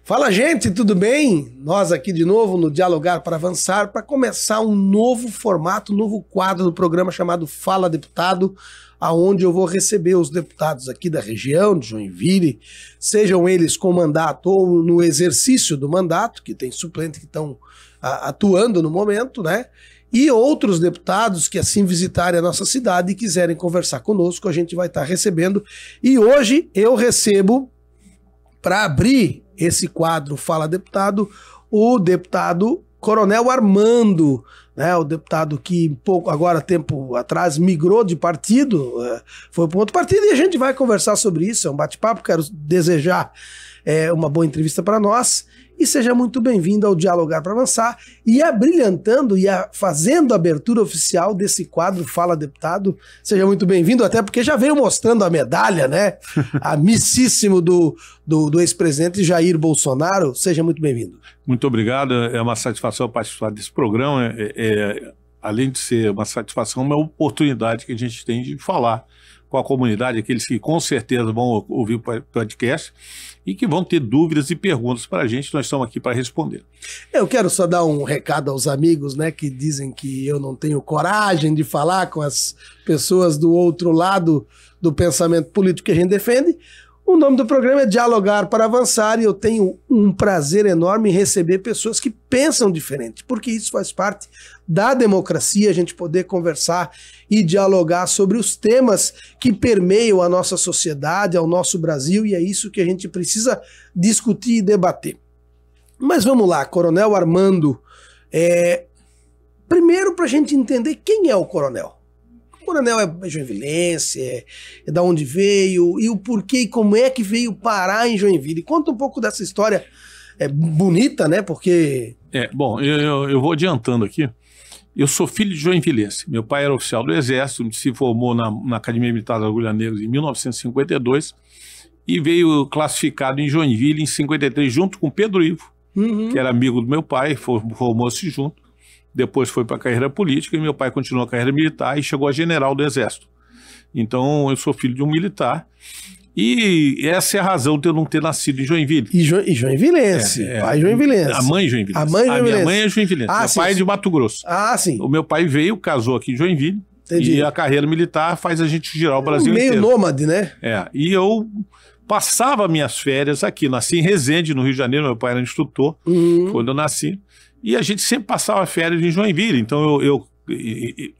Fala, gente, tudo bem? Nós aqui de novo no Dialogar para Avançar para começar um novo formato, um novo quadro do programa chamado Fala Deputado, aonde eu vou receber os deputados aqui da região de Joinville, sejam eles com mandato ou no exercício do mandato, que tem suplentes que estão atuando no momento, né? E outros deputados que assim visitarem a nossa cidade e quiserem conversar conosco, a gente vai estar recebendo. E hoje eu recebo, para abrir esse quadro Fala Deputado, o deputado Coronel Armando, né, o deputado que agora, tempo atrás, migrou de partido, foi para outro partido, e a gente vai conversar sobre isso, é um bate-papo. Quero desejar uma boa entrevista para nós, e seja muito bem-vindo ao Dialogar para Avançar, e abrilhantando e fazendo a abertura oficial desse quadro Fala Deputado. Seja muito bem-vindo, até porque já veio mostrando a medalha, né, amicíssimo do ex-presidente Jair Bolsonaro. Seja muito bem-vindo. Muito obrigado, é uma satisfação participar desse programa, além de ser uma satisfação, é uma oportunidade que a gente tem de falar com a comunidade, aqueles que com certeza vão ouvir o podcast e que vão ter dúvidas e perguntas para a gente. Nós estamos aqui para responder. Eu quero só dar um recado aos amigos, né, que dizem que eu não tenho coragem de falar com as pessoas do outro lado do pensamento político que a gente defende. O nome do programa é Dialogar para Avançar, e eu tenho um prazer enorme em receber pessoas que pensam diferente, porque isso faz parte da democracia, a gente poder conversar e dialogar sobre os temas que permeiam a nossa sociedade, ao nosso Brasil, e é isso que a gente precisa discutir e debater. Mas vamos lá, Coronel Armando, primeiro para a gente entender quem é o Coronel. O Coronel é joinvilense, é da onde veio, e o porquê e como é que veio parar em Joinville. Conta um pouco dessa história bonita, né? Porque... Bom, eu vou adiantando aqui. Eu sou filho de joinvilense. Meu pai era oficial do Exército, se formou na Academia Militar da Agulha Negra em 1952 e veio classificado em Joinville em 53 junto com Pedro Ivo, que era amigo do meu pai, formou-se junto. Depois foi para a carreira política e meu pai continuou a carreira militar e chegou a general do Exército. Então eu sou filho de um militar e essa é a razão de eu não ter nascido em Joinville. E joinvilense, pai joinvilense. A mãe joinvilense. A mãe joinvilense. Minha mãe é joinvilense. Meu pai é de Mato Grosso. Ah, sim. O meu pai veio, casou aqui em Joinville. Entendi. E a carreira militar faz a gente girar o Brasil inteiro. Meio nômade, né? E eu passava minhas férias aqui. Nasci em Resende, no Rio de Janeiro. Meu pai era instrutor quando eu nasci. E a gente sempre passava férias em Joinville. Então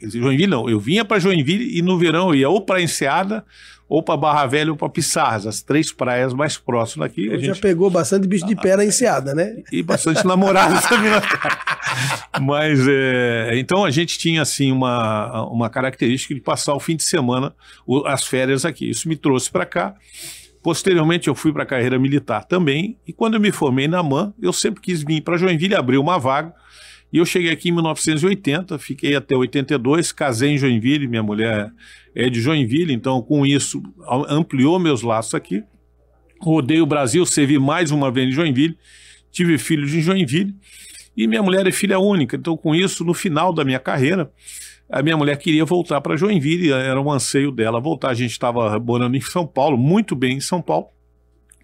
Joinville não, eu vinha para Joinville e no verão eu ia ou para Enseada, ou para Barra Velha, ou para Pissarras, as três praias mais próximas aqui. A gente já pegou bastante bicho de pé na Enseada, né? E bastante namorada também. Mas, então a gente tinha assim uma característica de passar o fim de semana, as férias aqui. Isso me trouxe para cá. Posteriormente eu fui para a carreira militar também, e quando eu me formei na AMAN, eu sempre quis vir para Joinville, abrir uma vaga, e eu cheguei aqui em 1980, fiquei até 82, casei em Joinville, minha mulher é de Joinville, então com isso ampliou meus laços aqui, rodei o Brasil, servi mais uma vez em Joinville, tive filhos em Joinville, e minha mulher é filha única, então com isso, no final da minha carreira, a minha mulher queria voltar para Joinville, era um anseio dela voltar. A gente estava morando em São Paulo, muito bem em São Paulo,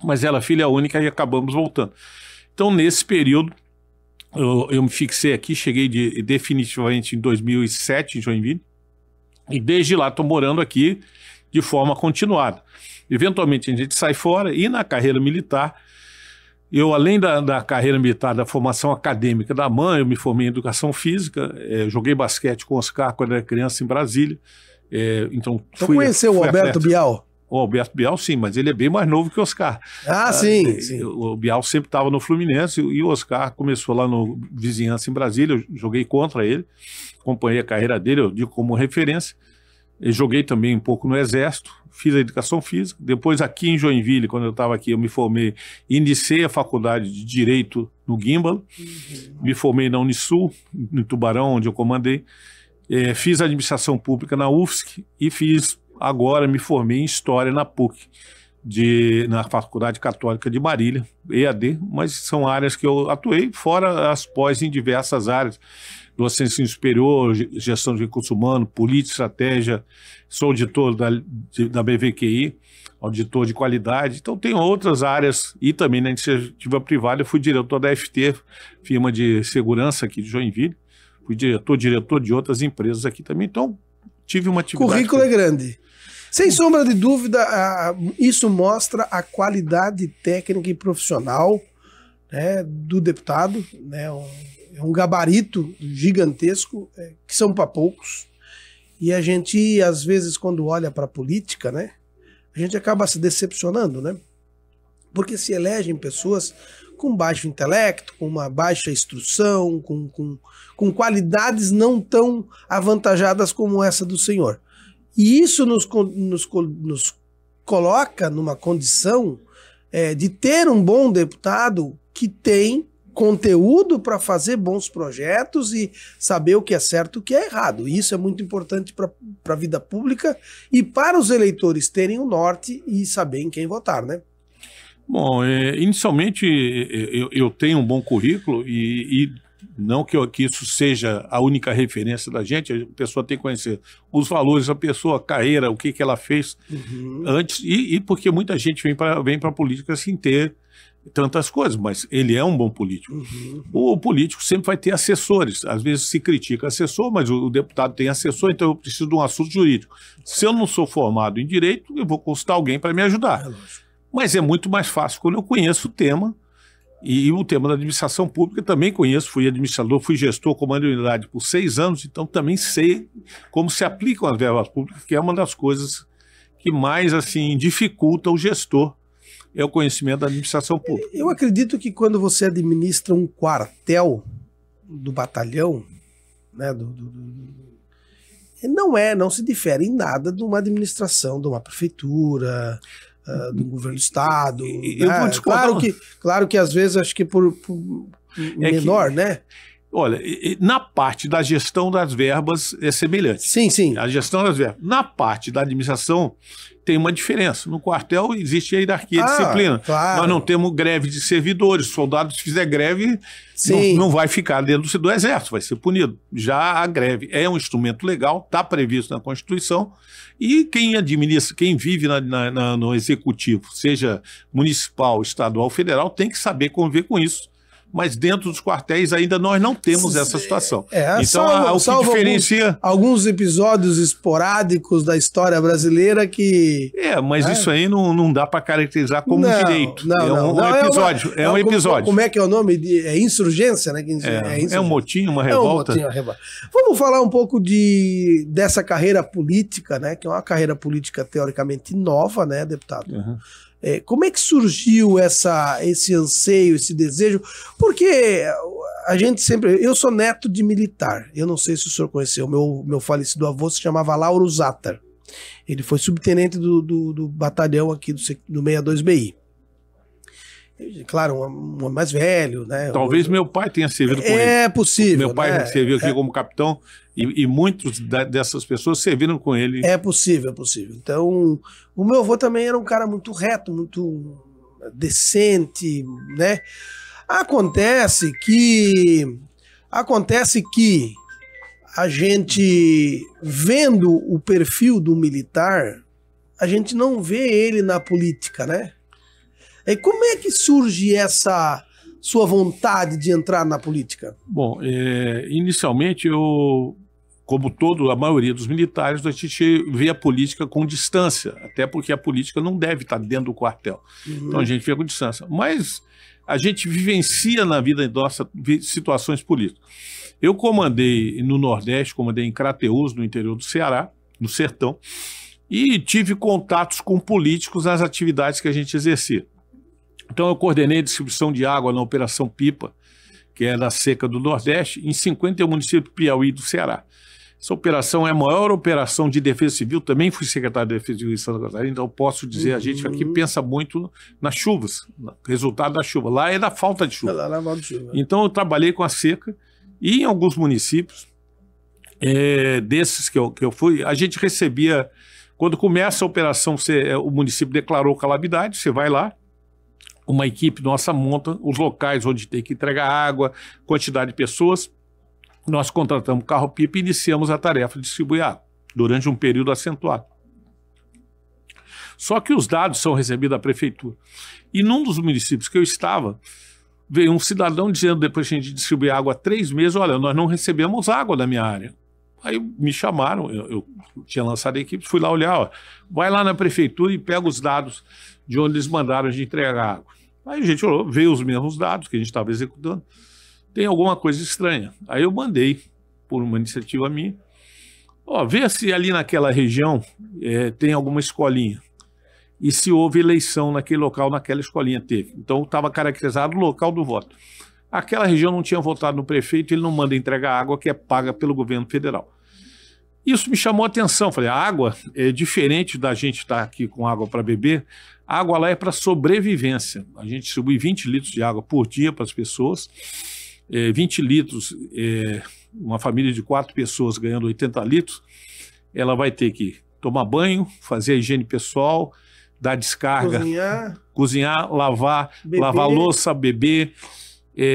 mas ela é filha única e acabamos voltando. Então, nesse período, eu me fixei aqui, cheguei definitivamente em 2007 em Joinville, e desde lá estou morando aqui de forma continuada. Eventualmente a gente sai fora, e na carreira militar, eu, além da carreira militar, da formação acadêmica da AMAN, eu me formei em Educação Física, joguei basquete com o Oscar quando era criança em Brasília. Então conheceu o Alberto Bial? O Alberto Bial, sim, mas ele é bem mais novo que o Oscar. Sim. O Bial sempre estava no Fluminense e o Oscar começou lá no Vizinhança em Brasília, eu joguei contra ele, acompanhei a carreira dele, eu digo como referência. Eu joguei também um pouco no Exército, fiz a Educação Física. Depois aqui em Joinville, quando eu estava aqui, eu me formei, iniciei a faculdade de Direito no Guimbalo, me formei na Unisul, no Tubarão, onde eu comandei, fiz Administração Pública na UFSC e agora me formei em História na PUC, na Faculdade Católica de Marília, EAD, mas são áreas que eu atuei, fora as pós em diversas áreas, docência superior, gestão de recursos humanos, política, estratégia, sou auditor da BVQI, auditor de qualidade, então tenho outras áreas, e também na iniciativa privada eu fui diretor da FT, firma de segurança aqui de Joinville, fui diretor de outras empresas aqui também, então tive uma atividade... Currículo é grande. Sem sombra de dúvida, isso mostra a qualidade técnica e profissional, né, do deputado, né, é um gabarito gigantesco, que são para poucos, e a gente, às vezes, quando olha para a política, né, a gente acaba se decepcionando, né, porque se elegem pessoas com baixo intelecto, com uma baixa instrução, com qualidades não tão avantajadas como essa do senhor. E isso nos coloca numa condição de ter um bom deputado que tem conteúdo para fazer bons projetos e saber o que é certo e o que é errado. Isso é muito importante para a vida pública e para os eleitores terem o norte e saber em quem votar, né? Bom, inicialmente eu tenho um bom currículo e não que isso seja a única referência da gente, a pessoa tem que conhecer os valores da pessoa, a carreira, o que ela fez antes, e porque muita gente vem para a política sem ter tantas coisas, mas ele é um bom político. O político sempre vai ter assessores, às vezes se critica assessor, mas o deputado tem assessor, então eu preciso de um assunto jurídico. Se eu não sou formado em direito, eu vou consultar alguém para me ajudar. Mas é muito mais fácil quando eu conheço o tema. E o tema da administração pública também conheço, fui administrador, fui gestor, comando de unidade por 6 anos, então também sei como se aplicam as verbas públicas, que é uma das coisas que mais assim dificulta o gestor, é o conhecimento da administração pública. Eu acredito que quando você administra um quartel do batalhão, né, não se difere em nada de uma administração, de uma prefeitura, do governo do estado. Claro que às vezes acho que por menor, né? Olha, na parte da gestão das verbas é semelhante. Sim. A gestão das verbas. Na parte da administração tem uma diferença. No quartel existe a hierarquia de disciplina. Claro. Nós não temos greve de servidores. O soldado, se fizer greve, não vai ficar dentro do exército, vai ser punido. Já a greve é um instrumento legal, está previsto na Constituição, e quem administra, quem vive no executivo, seja municipal, estadual, federal, tem que saber conviver com isso. Mas dentro dos quartéis ainda nós não temos essa situação. Então, o que diferencia... Alguns episódios esporádicos da história brasileira que... mas isso aí não dá para caracterizar como direito. É um episódio. Como é que é o nome? É insurgência, né? É um motim, uma revolta. Vamos falar um pouco dessa carreira política, né? Que é uma carreira política teoricamente nova, né, deputado? Como é que surgiu esse anseio, esse desejo? Porque a gente sempre... Eu sou neto de militar. Eu não sei se o senhor conheceu. Meu falecido avô se chamava Lauro Zatter. Ele foi subtenente do batalhão aqui do 62BI. Claro, um mais velho, né? Talvez meu pai tenha servido com ele. É possível. Meu pai serviu aqui como capitão e muitos dessas pessoas serviram com ele. É possível. Então, o meu avô também era um cara muito reto, muito decente, né? Acontece que a gente, vendo o perfil do militar, a gente não vê ele na política, né? E como é que surge essa sua vontade de entrar na política? Bom, inicialmente como a maioria dos militares, a gente vê a política com distância, até porque a política não deve estar dentro do quartel. Então a gente vê com distância. Mas a gente vivencia na vida nossa situações políticas. Eu comandei no Nordeste, comandei em Crateús, no interior do Ceará, no sertão, e tive contatos com políticos nas atividades que a gente exercia. Então eu coordenei a distribuição de água na Operação Pipa, que é da seca do Nordeste, em 51 municípios do Piauí e do Ceará. Essa operação é a maior operação de defesa civil, também fui secretário de defesa civil em Santa Catarina, então eu posso dizer, a gente aqui pensa muito nas chuvas, no resultado da chuva. Lá é da falta de chuva. Então eu trabalhei com a seca e em alguns municípios, desses que eu fui, a gente recebia, quando começa a operação, o município declarou calamidade, você vai lá, uma equipe nossa monta os locais onde tem que entregar água, quantidade de pessoas, nós contratamos carro-pipa e iniciamos a tarefa de distribuir água, durante um período acentuado. Só que os dados são recebidos da prefeitura. E num dos municípios que eu estava, veio um cidadão dizendo, depois que a gente distribuir água há 3 meses, olha, nós não recebemos água da minha área. Aí me chamaram, eu tinha lançado a equipe, fui lá olhar, ó, vai lá na prefeitura e pega os dados de onde eles mandaram a gente entregar água. Aí a gente olhou, veio os mesmos dados que a gente estava executando. Tem alguma coisa estranha. Aí eu mandei, por uma iniciativa minha, ó, vê se ali naquela região tem alguma escolinha. E se houve eleição naquele local, naquela escolinha teve. Então estava caracterizado o local do voto. Aquela região não tinha votado no prefeito, ele não manda entregar água que é paga pelo governo federal. Isso me chamou a atenção. Falei, a água é diferente da gente estar aqui com água para beber. A água lá é para sobrevivência. A gente distribui 20 litros de água por dia para as pessoas. 20 litros, uma família de 4 pessoas ganhando 80 litros, ela vai ter que tomar banho, fazer a higiene pessoal, dar descarga, cozinhar, lavar louça, beber.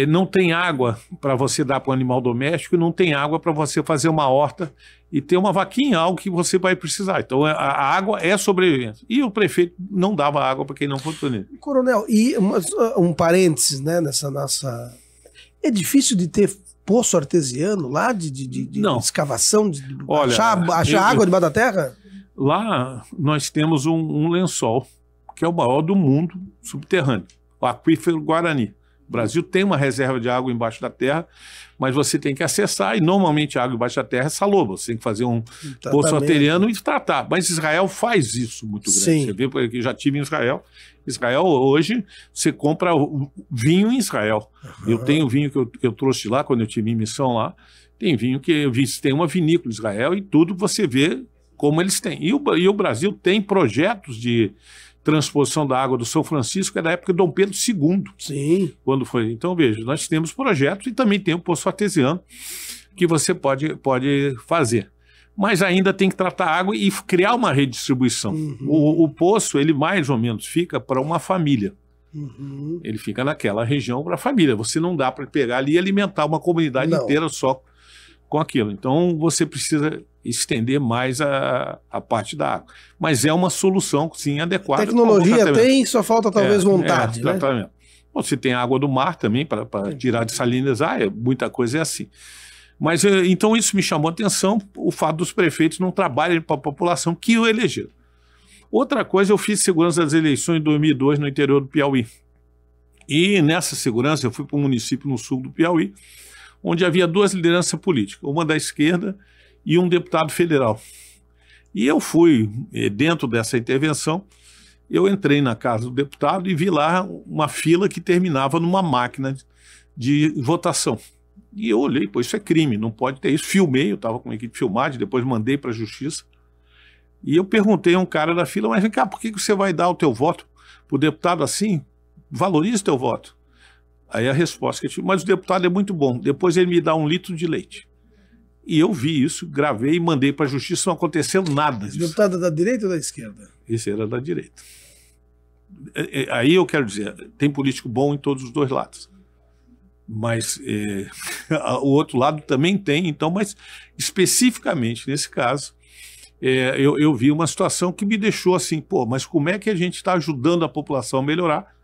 Não tem água para você dar para um animal doméstico, não tem água para você fazer uma horta e ter uma vaquinha, algo que você vai precisar. Então a água é sobrevivência. E o prefeito não dava água para quem não votou nele. Coronel, e um parênteses, né, nessa nossa... É difícil de ter poço artesiano lá, de escavação, de achar água debaixo da terra? Lá nós temos um lençol, que é o maior do mundo subterrâneo, o aquífero Guarani. O Brasil tem uma reserva de água embaixo da terra, mas você tem que acessar, e normalmente a água embaixo da terra é saloba, você tem que fazer um poço artesiano e tratar. Mas Israel faz isso muito grande. Sim. Você vê, porque eu já estive em Israel. Israel, hoje, você compra vinho em Israel. Uhum. Eu tenho vinho que eu trouxe de lá, quando eu tive em missão lá. Tem vinho que eu visitei uma vinícola em Israel e tudo você vê como eles têm. E o Brasil tem projetos de transposição da água do São Francisco, que é da época de Dom Pedro II. Sim. Quando foi. Então, veja, nós temos projetos e também tem o poço artesiano que você pode fazer. Mas ainda tem que tratar a água e criar uma rede de distribuição. Uhum. O poço, ele mais ou menos fica para uma família. Uhum. Ele fica naquela região para a família. Você não dá para pegar ali e alimentar uma comunidade inteira só com aquilo. Então, você precisa estender mais a parte da água. Mas é uma solução, sim, adequada. Tecnologia tem, só falta talvez vontade. Exatamente. Né? Você tem água do mar também para tirar de salinizar, muita coisa é assim. Mas então isso me chamou a atenção, o fato dos prefeitos não trabalharem para a população que o elegeram. Outra coisa, eu fiz segurança das eleições em 2002 no interior do Piauí. E nessa segurança eu fui para um município no sul do Piauí, onde havia 2 lideranças políticas, uma da esquerda e um deputado federal. E eu fui, dentro dessa intervenção, eu entrei na casa do deputado e vi lá uma fila que terminava numa máquina de votação. E eu olhei, pô, isso é crime, não pode ter isso. Filmei, eu estava com uma equipe de filmagem, depois mandei para a justiça. E eu perguntei a um cara da fila, mas vem cá, por que você vai dar o teu voto para o deputado assim? Valorize o teu voto. Aí a resposta que eu tive, mas o deputado é muito bom, depois ele me dá 1 litro de leite. E eu vi isso, gravei e mandei para a justiça, não aconteceu nada disso. O deputado é da direita ou da esquerda? Esse era da direita. Aí eu quero dizer, tem político bom em todos os 2 lados. Mas o outro lado também tem, então, mas especificamente nesse caso, eu vi uma situação que me deixou assim, pô, mas como é que a gente está ajudando a população a melhorar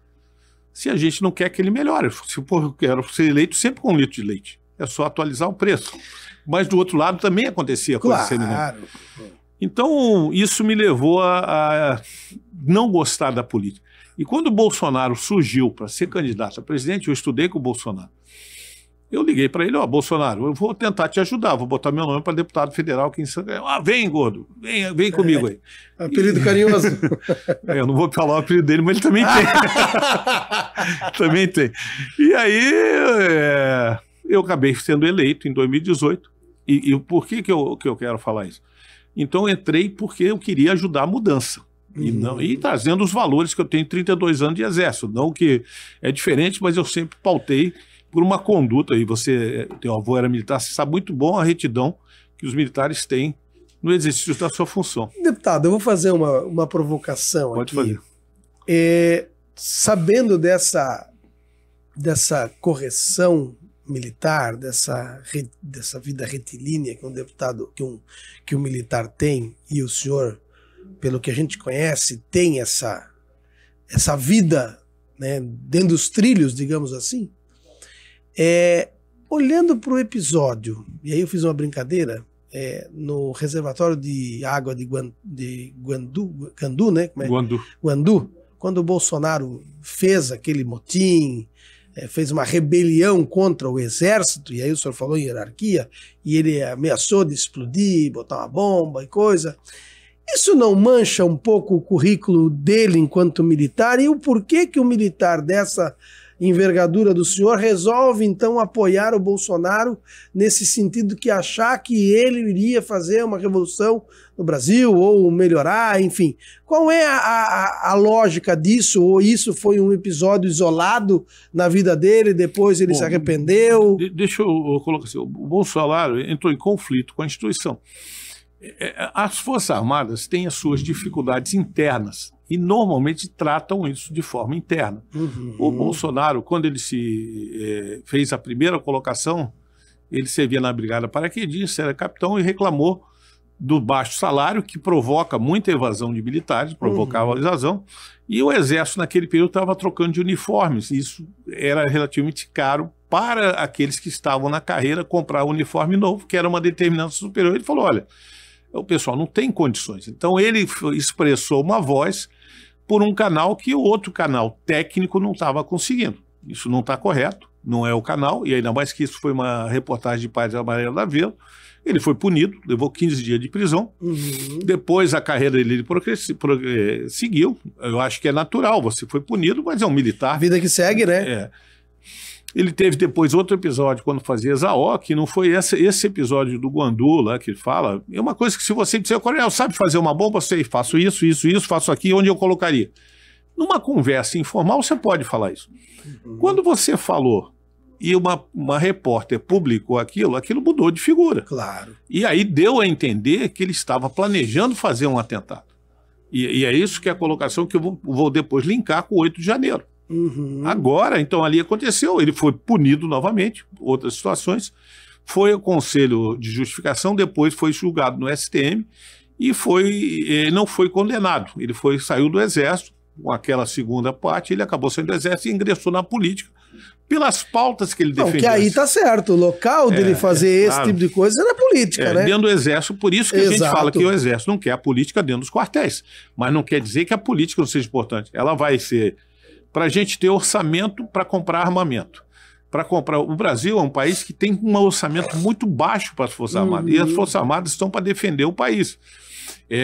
se a gente não quer que ele melhore? Eu quero ser eleito sempre com 1 litro de leite, é só atualizar o preço. Mas do outro lado também acontecia coisa semelhante. Então isso me levou a não gostar da política. E quando o Bolsonaro surgiu para ser candidato a presidente, eu estudei com o Bolsonaro. Eu liguei para ele, Bolsonaro, eu vou tentar te ajudar, vou botar meu nome para deputado federal aqui em São Paulo. Vem, gordo, vem comigo aí. Apelido carinhoso. Eu não vou falar o apelido dele, mas ele também tem. Também tem. E aí eu acabei sendo eleito em 2018. E por que eu quero falar isso? Então eu entrei porque eu queria ajudar a mudança. E trazendo os valores que eu tenho 32 anos de exército. Não que é diferente, mas eu sempre pautei por uma conduta. E teu avô era militar, você sabe muito bom a retidão que os militares têm no exercício da sua função. Deputado, eu vou fazer uma provocação Pode aqui. Fazer. Sabendo dessa correção militar, dessa vida retilínea que um deputado, que um militar tem, e o senhor, pelo que a gente conhece, tem essa vida, né, dentro dos trilhos, digamos assim, olhando para o episódio, e aí eu fiz uma brincadeira, no reservatório de água de Gandu, né? Guandu, quando o Bolsonaro fez aquele motim, fez uma rebelião contra o exército, e aí o senhor falou em hierarquia, e ele ameaçou de explodir, botar uma bomba e coisa. Isso não mancha um pouco o currículo dele enquanto militar? E o porquê que o militar dessa envergadura do senhor resolve então apoiar o Bolsonaro nesse sentido que achar que ele iria fazer uma revolução no Brasil ou melhorar, enfim. Qual é a lógica disso? Ou isso foi um episódio isolado na vida dele, depois ele se arrependeu? Deixa eu colocar assim, o Bolsonaro entrou em conflito com a instituição. As Forças Armadas têm as suas dificuldades internas e normalmente tratam isso de forma interna. O Bolsonaro, quando ele fez a primeira colocação, ele servia na Brigada Paraquedista, era capitão e reclamou do baixo salário, que provoca muita evasão de militares, provocava evasão, e o Exército naquele período estava trocando de uniformes, e isso era relativamente caro para aqueles que estavam na carreira comprar um uniforme novo, que era uma determinante superior. Ele falou, olha, o pessoal não tem condições. Então ele expressou uma voz por um canal que o outro canal técnico não estava conseguindo. Isso não está correto, não é o canal, e ainda mais que isso foi uma reportagem de Paz Amarelo da Vila. Ele foi punido, levou 15 dias de prisão. Depois a carreira dele seguiu. Eu acho que é natural, você foi punido, mas é um militar. Vida que segue, né? Ele teve depois outro episódio quando fazia Zaó, que não foi esse episódio do Guandu lá que ele fala. É uma coisa que se você disser, coronel, sabe fazer uma bomba, eu sei, faço isso, faço aqui, onde eu colocaria? Numa conversa informal você pode falar isso. Quando você falou e uma repórter publicou aquilo mudou de figura. Claro. E aí deu a entender que ele estava planejando fazer um atentado. E é isso que é a colocação que eu vou depois linkar com o 8 de janeiro. Agora, então, ali aconteceu, ele foi punido novamente, outras situações, foi ao Conselho de Justificação, depois foi julgado no STM e não foi condenado. Ele saiu do Exército, com aquela segunda parte, ele acabou saindo do Exército e ingressou na política pelas pautas que ele defendia. Que aí tá certo, o local dele fazer esse tipo de coisa é na política, né? Dentro do Exército, por isso que a gente fala que o Exército não quer a política dentro dos quartéis, mas não quer dizer que a política não seja importante. Ela vai ser para a gente ter orçamento para comprar armamento. O Brasil é um país que tem um orçamento muito baixo para as Forças Armadas, e as Forças Armadas estão para defender o país.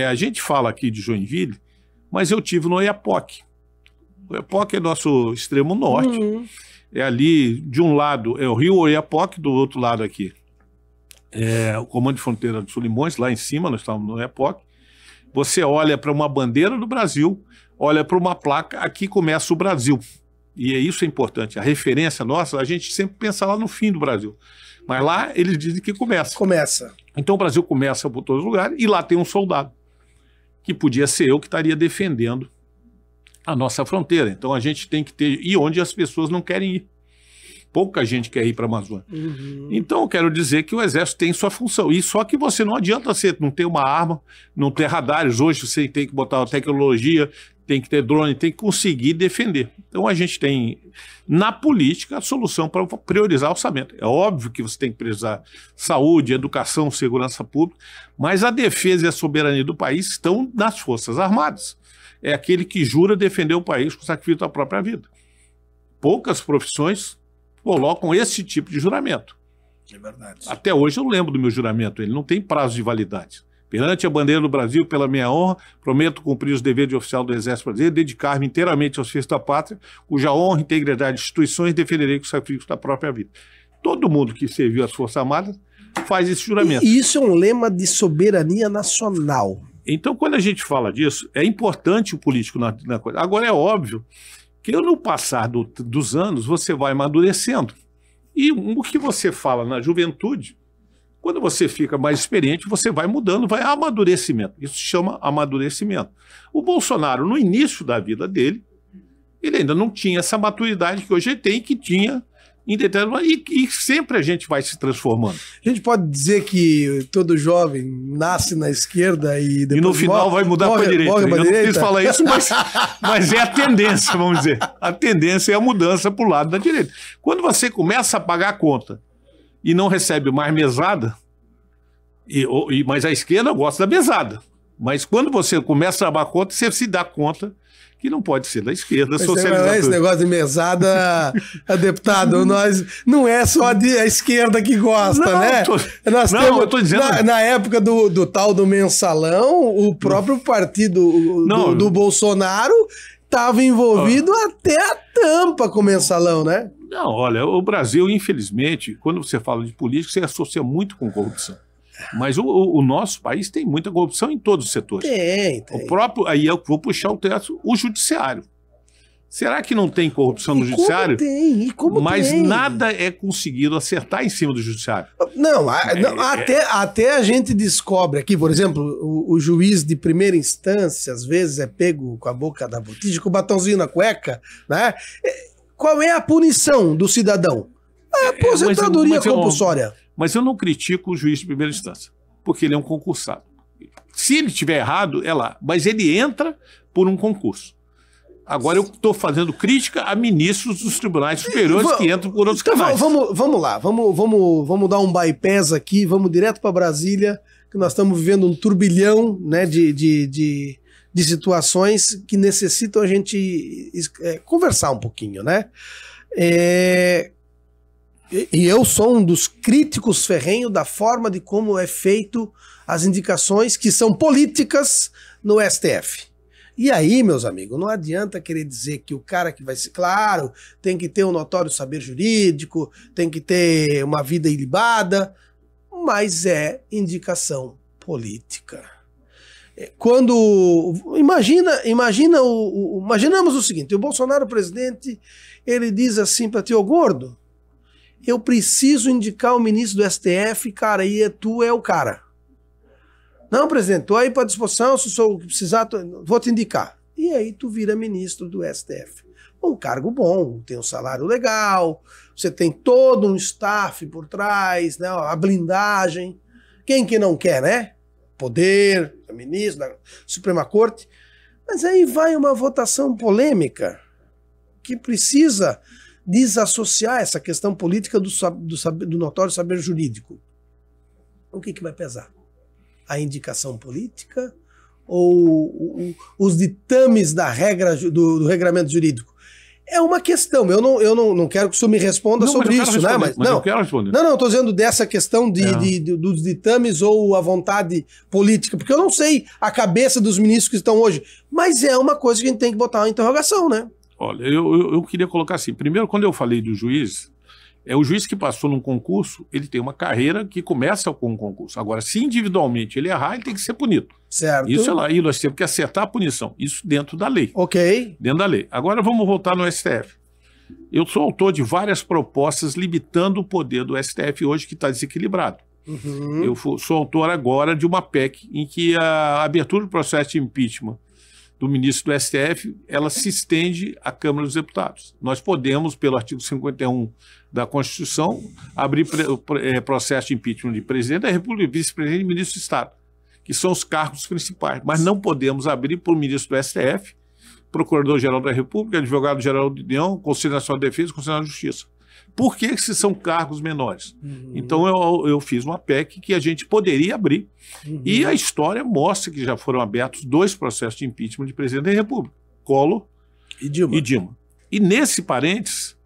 A gente fala aqui de Joinville, mas eu tive no Oiapoque. O Oiapoque é nosso extremo norte, é ali, de um lado é o rio Oiapoque, do outro lado aqui é o Comando de Fronteira de Solimões, lá em cima, nós estamos no Oiapoque. Você olha para uma bandeira do Brasil, olha para uma placa, aqui começa o Brasil. E isso é importante. A referência nossa, a gente sempre pensa lá no fim do Brasil. Mas lá eles dizem que começa. Começa. Então o Brasil começa por todos os lugares e lá tem um soldado, que podia ser eu que estaria defendendo a nossa fronteira. Então a gente tem que ter... E onde as pessoas não querem ir. Pouca gente quer ir para a Amazônia. Então eu quero dizer que o Exército tem sua função. E só que você não adianta você não ter uma arma, não ter radares. Hoje você tem que botar a tecnologia, tem que ter drone, tem que conseguir defender. Então a gente tem, na política, a solução para priorizar o orçamento. É óbvio que você tem que priorizar saúde, educação, segurança pública, mas a defesa e a soberania do país estão nas Forças Armadas. É aquele que jura defender o país com o sacrifício da própria vida. Poucas profissões colocam esse tipo de juramento. É verdade. Até hoje eu lembro do meu juramento, ele não tem prazo de validade. Perante a bandeira do Brasil, pela minha honra, prometo cumprir os deveres de oficial do Exército Brasileiro, dedicar-me inteiramente ao serviço da pátria, cuja honra, integridade de instituições defenderei com o sacrifício da própria vida. Todo mundo que serviu às Forças Armadas faz esse juramento. E isso é um lema de soberania nacional. Então, quando a gente fala disso, é importante o político na coisa. Agora, é óbvio que no passar dos anos, você vai amadurecendo. E o que você fala na juventude, quando você fica mais experiente, você vai mudando, vai amadurecimento. Isso se chama amadurecimento. O Bolsonaro, no início da vida dele, ele ainda não tinha essa maturidade que hoje ele tem, que tinha E sempre a gente vai se transformando. A gente pode dizer que todo jovem nasce na esquerda e depois no final vai mudar para a direita. Eu não quis falar isso, mas é a tendência, vamos dizer. A tendência é a mudança para o lado da direita. Quando você começa a pagar a conta e não recebe mais mesada, mas a esquerda gosta da mesada. Mas quando você começa a pagar a conta, você se dá conta que não pode ser da esquerda. Esse negócio de mesada, deputado, não é só a esquerda que gosta, né? Eu estou dizendo... Na época do tal do mensalão, o próprio partido do Bolsonaro estava envolvido até a tampa com o mensalão, né? Não, olha, o Brasil, infelizmente, quando você fala de política, você associa muito com corrupção. Mas o nosso país tem muita corrupção em todos os setores. Tem. Aí eu vou puxar o teto, o judiciário. Será que não tem corrupção no judiciário? Mas nada é conseguido acertar em cima do judiciário. Até a gente descobre aqui, por exemplo, o juiz de primeira instância, às vezes é pego com a boca da botija, com o batonzinho na cueca, né? Qual é a punição do cidadão? A aposentadoria compulsória. Mas eu não critico o juiz de primeira instância, porque ele é um concursado. Se ele estiver errado, é lá. Mas ele entra por um concurso. Agora eu estou fazendo crítica a ministros dos tribunais superiores que entram por outros canais. Vamos lá, vamos dar um bypass aqui, vamos direto para Brasília, que nós estamos vivendo um turbilhão, né, de situações que necessitam a gente conversar um pouquinho, né? E eu sou um dos críticos ferrenhos da forma de como é feito as indicações que são políticas no STF. E aí, meus amigos, não adianta querer dizer que o cara que vai ser... Claro, tem que ter um notório saber jurídico, tem que ter uma vida ilibada, mas é indicação política. Imaginamos o seguinte, o Bolsonaro, presidente, ele diz assim para ti, ô gordo, eu preciso indicar o ministro do STF, cara, e tu é o cara. Não, presidente, tô aí para disposição, se eu precisar, vou te indicar. E aí tu vira ministro do STF. Um cargo bom, tem um salário legal, você tem todo um staff por trás, né, a blindagem. Quem que não quer, né? Poder, ministro da Suprema Corte. Mas aí vai uma votação polêmica que precisa desassociar essa questão política do notório saber jurídico. O que vai pesar? A indicação política ou os ditames da regra do regramento jurídico? É uma questão. Eu não quero que o senhor me responda sobre isso, né? Mas eu quero responder. Não, estou dizendo dessa questão dos ditames ou a vontade política, porque eu não sei a cabeça dos ministros que estão hoje, mas é uma coisa que a gente tem que botar uma interrogação, né? Olha, eu queria colocar assim, primeiro, quando eu falei do juiz, o juiz que passou num concurso, ele tem uma carreira que começa com um concurso. Agora, se individualmente ele errar, ele tem que ser punido. Certo. Isso é lá, e nós temos que acertar a punição. Isso dentro da lei. Ok. Dentro da lei. Agora vamos voltar no STF. Eu sou autor de várias propostas limitando o poder do STF hoje, que está desequilibrado. Uhum. Eu sou autor agora de uma PEC em que a abertura do processo de impeachment do ministro do STF, ela se estende à Câmara dos Deputados. Nós podemos, pelo artigo 51 da Constituição, abrir processo de impeachment de presidente da República, vice-presidente e ministro do Estado, que são os cargos principais. Mas não podemos abrir para o ministro do STF, Procurador-Geral da República, Advogado-Geral da União, Conselho Nacional de Defesa e Conselho Nacional de Justiça. Por que esses são cargos menores? Uhum. Então eu fiz uma PEC que a gente poderia abrir. Uhum. E a história mostra que já foram abertos 2 processos de impeachment de presidente da República, Collor e Dilma. E nesse parênteses,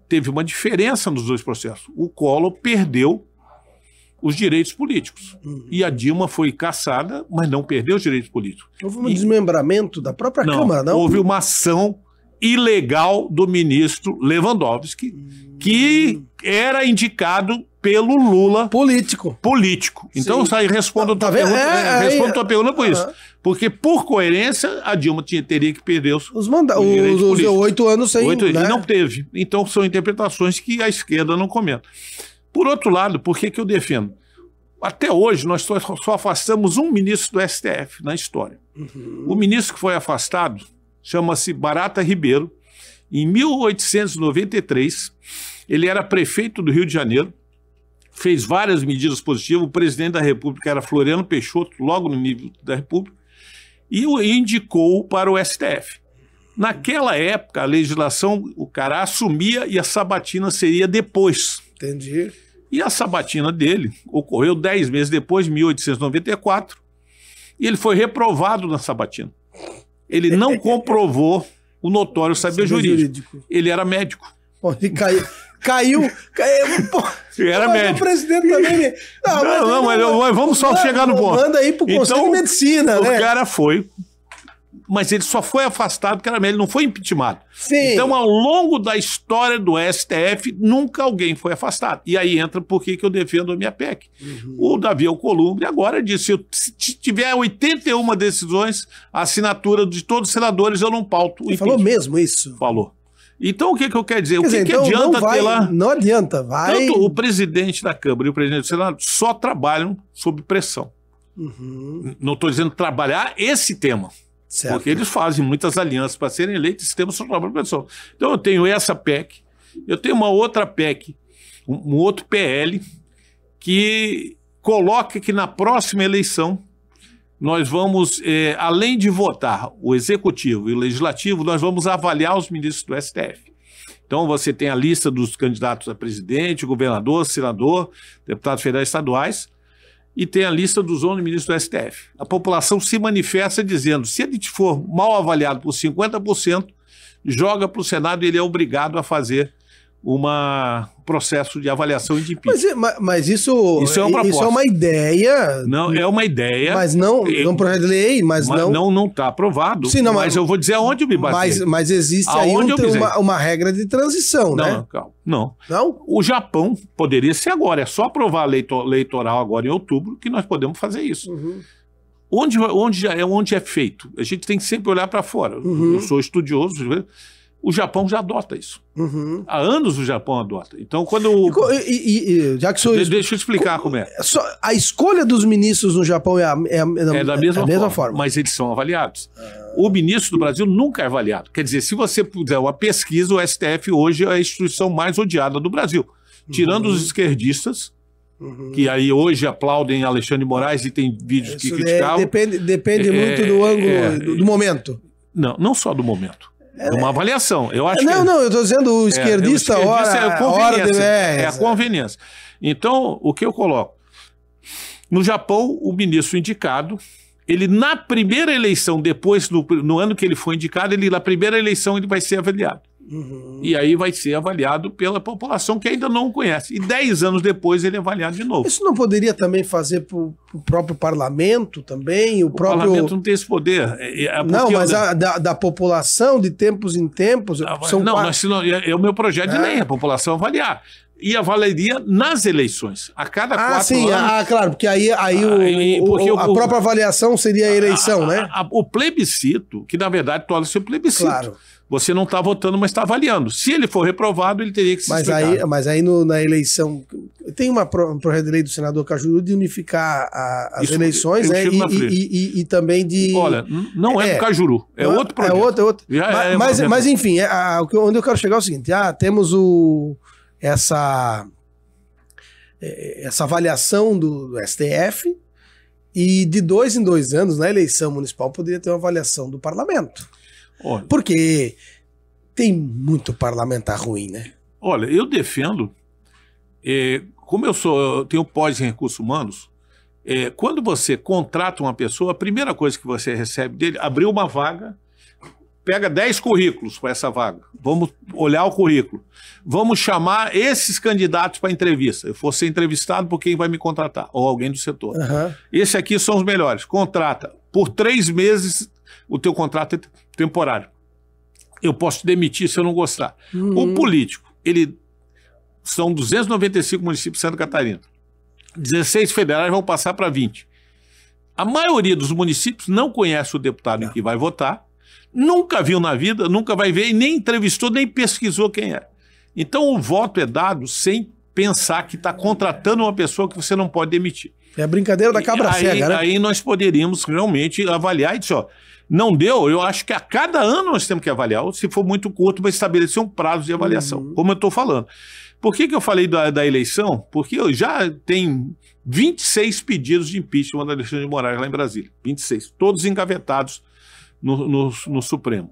teve uma diferença nos 2 processos. O Collor perdeu os direitos políticos. Uhum. E a Dilma foi cassada, mas não perdeu os direitos políticos. Houve um desmembramento da própria Câmara, não? Houve uma ação ilegal do ministro Lewandowski, que era indicado pelo Lula. Político. Então, eu respondo a tua pergunta por isso. Porque, por coerência, a Dilma teria que perder os 8 anos sem... E não teve. Então, são interpretações que a esquerda não comenta. Por outro lado, por que eu defendo? Até hoje, nós só afastamos um ministro do STF na história. Uhum. O ministro que foi afastado chama-se Barata Ribeiro. Em 1893, Ele era prefeito do Rio de Janeiro, fez várias medidas positivas, o presidente da República era Floriano Peixoto, logo no nível da República, e o indicou para o STF. Naquela época, a legislação, o cara assumia e a sabatina seria depois. Entendi. E a sabatina dele ocorreu 10 meses depois, 1894, e ele foi reprovado na sabatina. Ele não comprovou o notório saber jurídico. Ele era médico. Pô, ele caiu. Pô, era médico. O presidente também. Mas vamos só chegar no ponto. Manda aí pro Conselho de Medicina, né? O cara foi, mas ele só foi afastado porque era médico, ele não foi impeachmentado. Sim. Então, ao longo da história do STF, nunca alguém foi afastado. E aí entra por que eu defendo a minha PEC. O Davi Alcolumbre agora disse, se tiver 81 decisões, a assinatura de todos os senadores, eu não pauto. Ele falou mesmo isso? Falou. Então, o que eu quero dizer? Quer dizer, que adianta ter lá... Não adianta, vai... Tanto o presidente da Câmara e o presidente do Senado só trabalham sob pressão. Não estou dizendo trabalhar esse tema. Certo. Porque eles fazem muitas alianças para serem eleitos, esse tema só trabalha para pressão. Então, eu tenho essa PEC, eu tenho uma outra PEC, um outro PL, que coloca que na próxima eleição nós vamos, além de votar o Executivo e o Legislativo, nós vamos avaliar os ministros do STF. Então você tem a lista dos candidatos a presidente, governador, senador, deputados federais e estaduais, e tem a lista dos 11 ministros do STF. A população se manifesta dizendo, se ele for mal avaliado por 50%, joga para o Senado e ele é obrigado a fazer um processo de avaliação e de impeachment. Mas isso é uma proposta. Isso é uma ideia. Não, é uma ideia. Mas não um projeto de lei, mas não... Não está aprovado. Sim, não, mas eu vou dizer aonde eu me baseio. Mas existe aí uma regra de transição, né? Não, calma. Não. O Japão poderia ser agora. É só aprovar a lei eleitoral agora em outubro que nós podemos fazer isso. Onde é feito? A gente tem que sempre olhar para fora. Eu sou estudioso. O Japão já adota isso. Há anos o Japão adota. Então, quando... já que Deixa eu explicar como é. A escolha dos ministros no Japão é da mesma forma. Mas eles são avaliados. O ministro do Brasil nunca é avaliado. Quer dizer, se você puder uma pesquisa, o STF hoje é a instituição mais odiada do Brasil. Tirando os esquerdistas, que aí hoje aplaudem Alexandre de Moraes e tem vídeos que criticavam. Depende muito do ângulo, do momento. Não só do momento. É uma avaliação. Eu acho eu estou dizendo o esquerdista, é a conveniência. Então, o que eu coloco? No Japão, o ministro indicado, ele na primeira eleição, depois, no ano que ele foi indicado, na primeira eleição ele vai ser avaliado. E aí vai ser avaliado pela população que ainda não o conhece. E 10 anos depois ele é avaliado de novo. Isso não poderia também fazer para o próprio parlamento também? O parlamento não tem esse poder. Não, mas da população, de tempos em tempos... o meu projeto de lei, a população avaliar. E avaliaria nas eleições, a cada 4 anos. Claro, porque aí a própria avaliação seria a eleição, né? O plebiscito, que na verdade torna-se o plebiscito. Claro. Você não está votando, mas está avaliando. Se ele for reprovado, ele teria que se explicar. Mas aí na eleição... Tem um projeto de lei do senador Cajuru de unificar as eleições, né? E também de... Olha, não é do Cajuru, é outro projeto. É outro. Mas enfim, onde eu quero chegar é o seguinte, temos essa avaliação do STF e de 2 em 2 anos, na eleição municipal, poderia ter uma avaliação do parlamento. Olha, porque tem muito parlamentar ruim, né? Olha, eu defendo, como eu tenho pós em recursos humanos, quando você contrata uma pessoa, a primeira coisa que você recebe dele, abriu uma vaga, pega 10 currículos para essa vaga, vamos olhar o currículo, vamos chamar esses candidatos para entrevista, eu vou ser entrevistado por quem vai me contratar, ou alguém do setor. Esse aqui são os melhores, contrata, por 3 meses o teu contrato é temporário. Eu posso te demitir se eu não gostar. O político, são 295 municípios de Santa Catarina. 16 federais vão passar para 20. A maioria dos municípios não conhece o deputado em que vai votar, nunca viu na vida, nunca vai ver, e nem entrevistou, nem pesquisou quem é. Então o voto é dado sem pensar que está contratando uma pessoa que você não pode demitir. É a brincadeira da cabra cega, né? Aí nós poderíamos realmente avaliar e dizer, não deu, eu acho que a cada ano nós temos que avaliar, ou se for muito curto, vai estabelecer um prazo de avaliação, como eu estou falando. Por que eu falei da eleição? Porque eu já tenho 26 pedidos de impeachment do Alexandre de Moraes lá em Brasília. 26, todos engavetados no Supremo,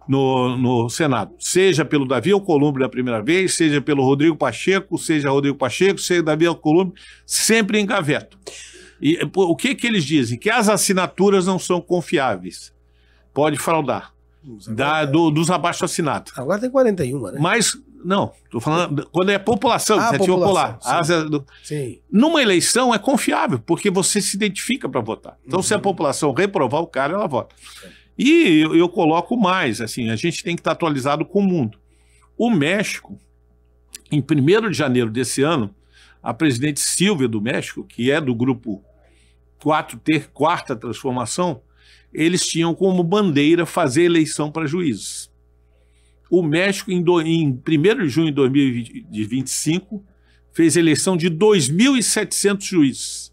no Senado. Seja pelo Davi Alcolumbre da primeira vez, seja pelo Rodrigo Pacheco, seja Davi Alcolumbre, sempre engaveto. E o que eles dizem? Que as assinaturas não são confiáveis. Pode fraudar. Dos abaixo-assinados. Agora tem 41, né? Mas, não, estou falando quando é população, iniciativa popular. Sim. Numa eleição é confiável, porque você se identifica para votar. Então, se a população reprovar o cara, ela vota. E eu coloco mais, assim, a gente tem que estar atualizado com o mundo. O México, em 1º de janeiro desse ano, a presidente Silvia do México, que é do grupo Quarta Transformação, eles tinham como bandeira fazer eleição para juízes. O México, em 1º de junho de 2025, fez eleição de 2.700 juízes,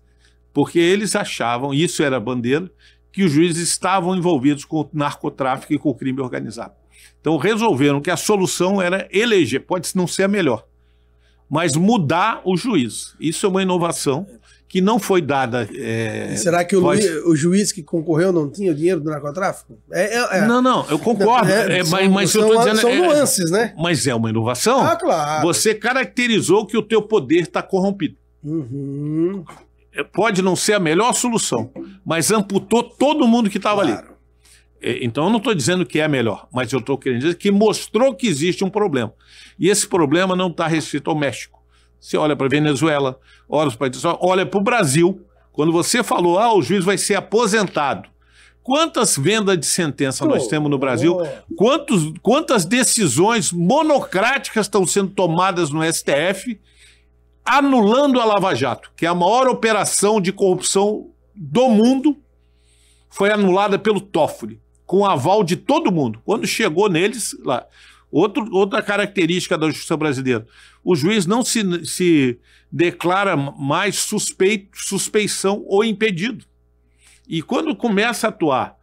porque eles achavam, isso era a bandeira, que os juízes estavam envolvidos com o narcotráfico e com o crime organizado. Então resolveram que a solução era eleger, pode não ser a melhor, mas mudar o juiz. Isso é uma inovação que não foi dada... Será que o juiz que concorreu não tinha o dinheiro do narcotráfico? Não, eu concordo. Mas eu estou dizendo... São nuances, né? Mas é uma inovação. Ah, claro. Você caracterizou que o teu poder está corrompido. Uhum. Pode não ser a melhor solução, mas amputou todo mundo que estava ali. Então eu não estou dizendo que é a melhor, mas eu estou querendo dizer que mostrou que existe um problema. E esse problema não está restrito ao México. Você olha para a Venezuela, olha para o Brasil. Quando você falou, o juiz vai ser aposentado. Quantas vendas de sentença nós temos no Brasil? Quantas decisões monocráticas estão sendo tomadas no STF, anulando a Lava Jato, que é a maior operação de corrupção do mundo, foi anulada pelo Toffoli, com o aval de todo mundo. Quando chegou neles, lá, outra característica da justiça brasileira, o juiz não se declara mais suspeição ou impedido. E quando começa a atuar,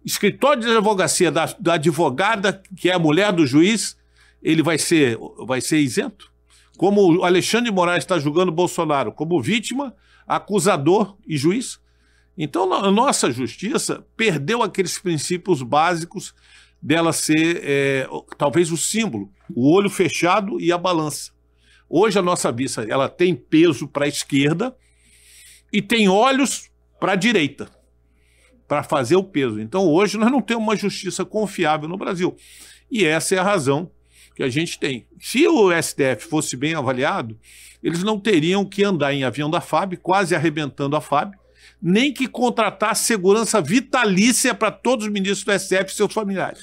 escritório de advocacia da advogada, que é a mulher do juiz, ele vai ser isento. Como o Alexandre de Moraes está julgando Bolsonaro como vítima, acusador e juiz. Então, a nossa justiça perdeu aqueles princípios básicos dela ser, talvez, o símbolo, o olho fechado e a balança. Hoje, a nossa vista ela tem peso para a esquerda e tem olhos para a direita, para fazer o peso. Então, hoje, nós não temos uma justiça confiável no Brasil. E essa é a razão que a gente tem. Se o STF fosse bem avaliado, eles não teriam que andar em avião da FAB, quase arrebentando a FAB, nem que contratar segurança vitalícia para todos os ministros do STF e seus familiares.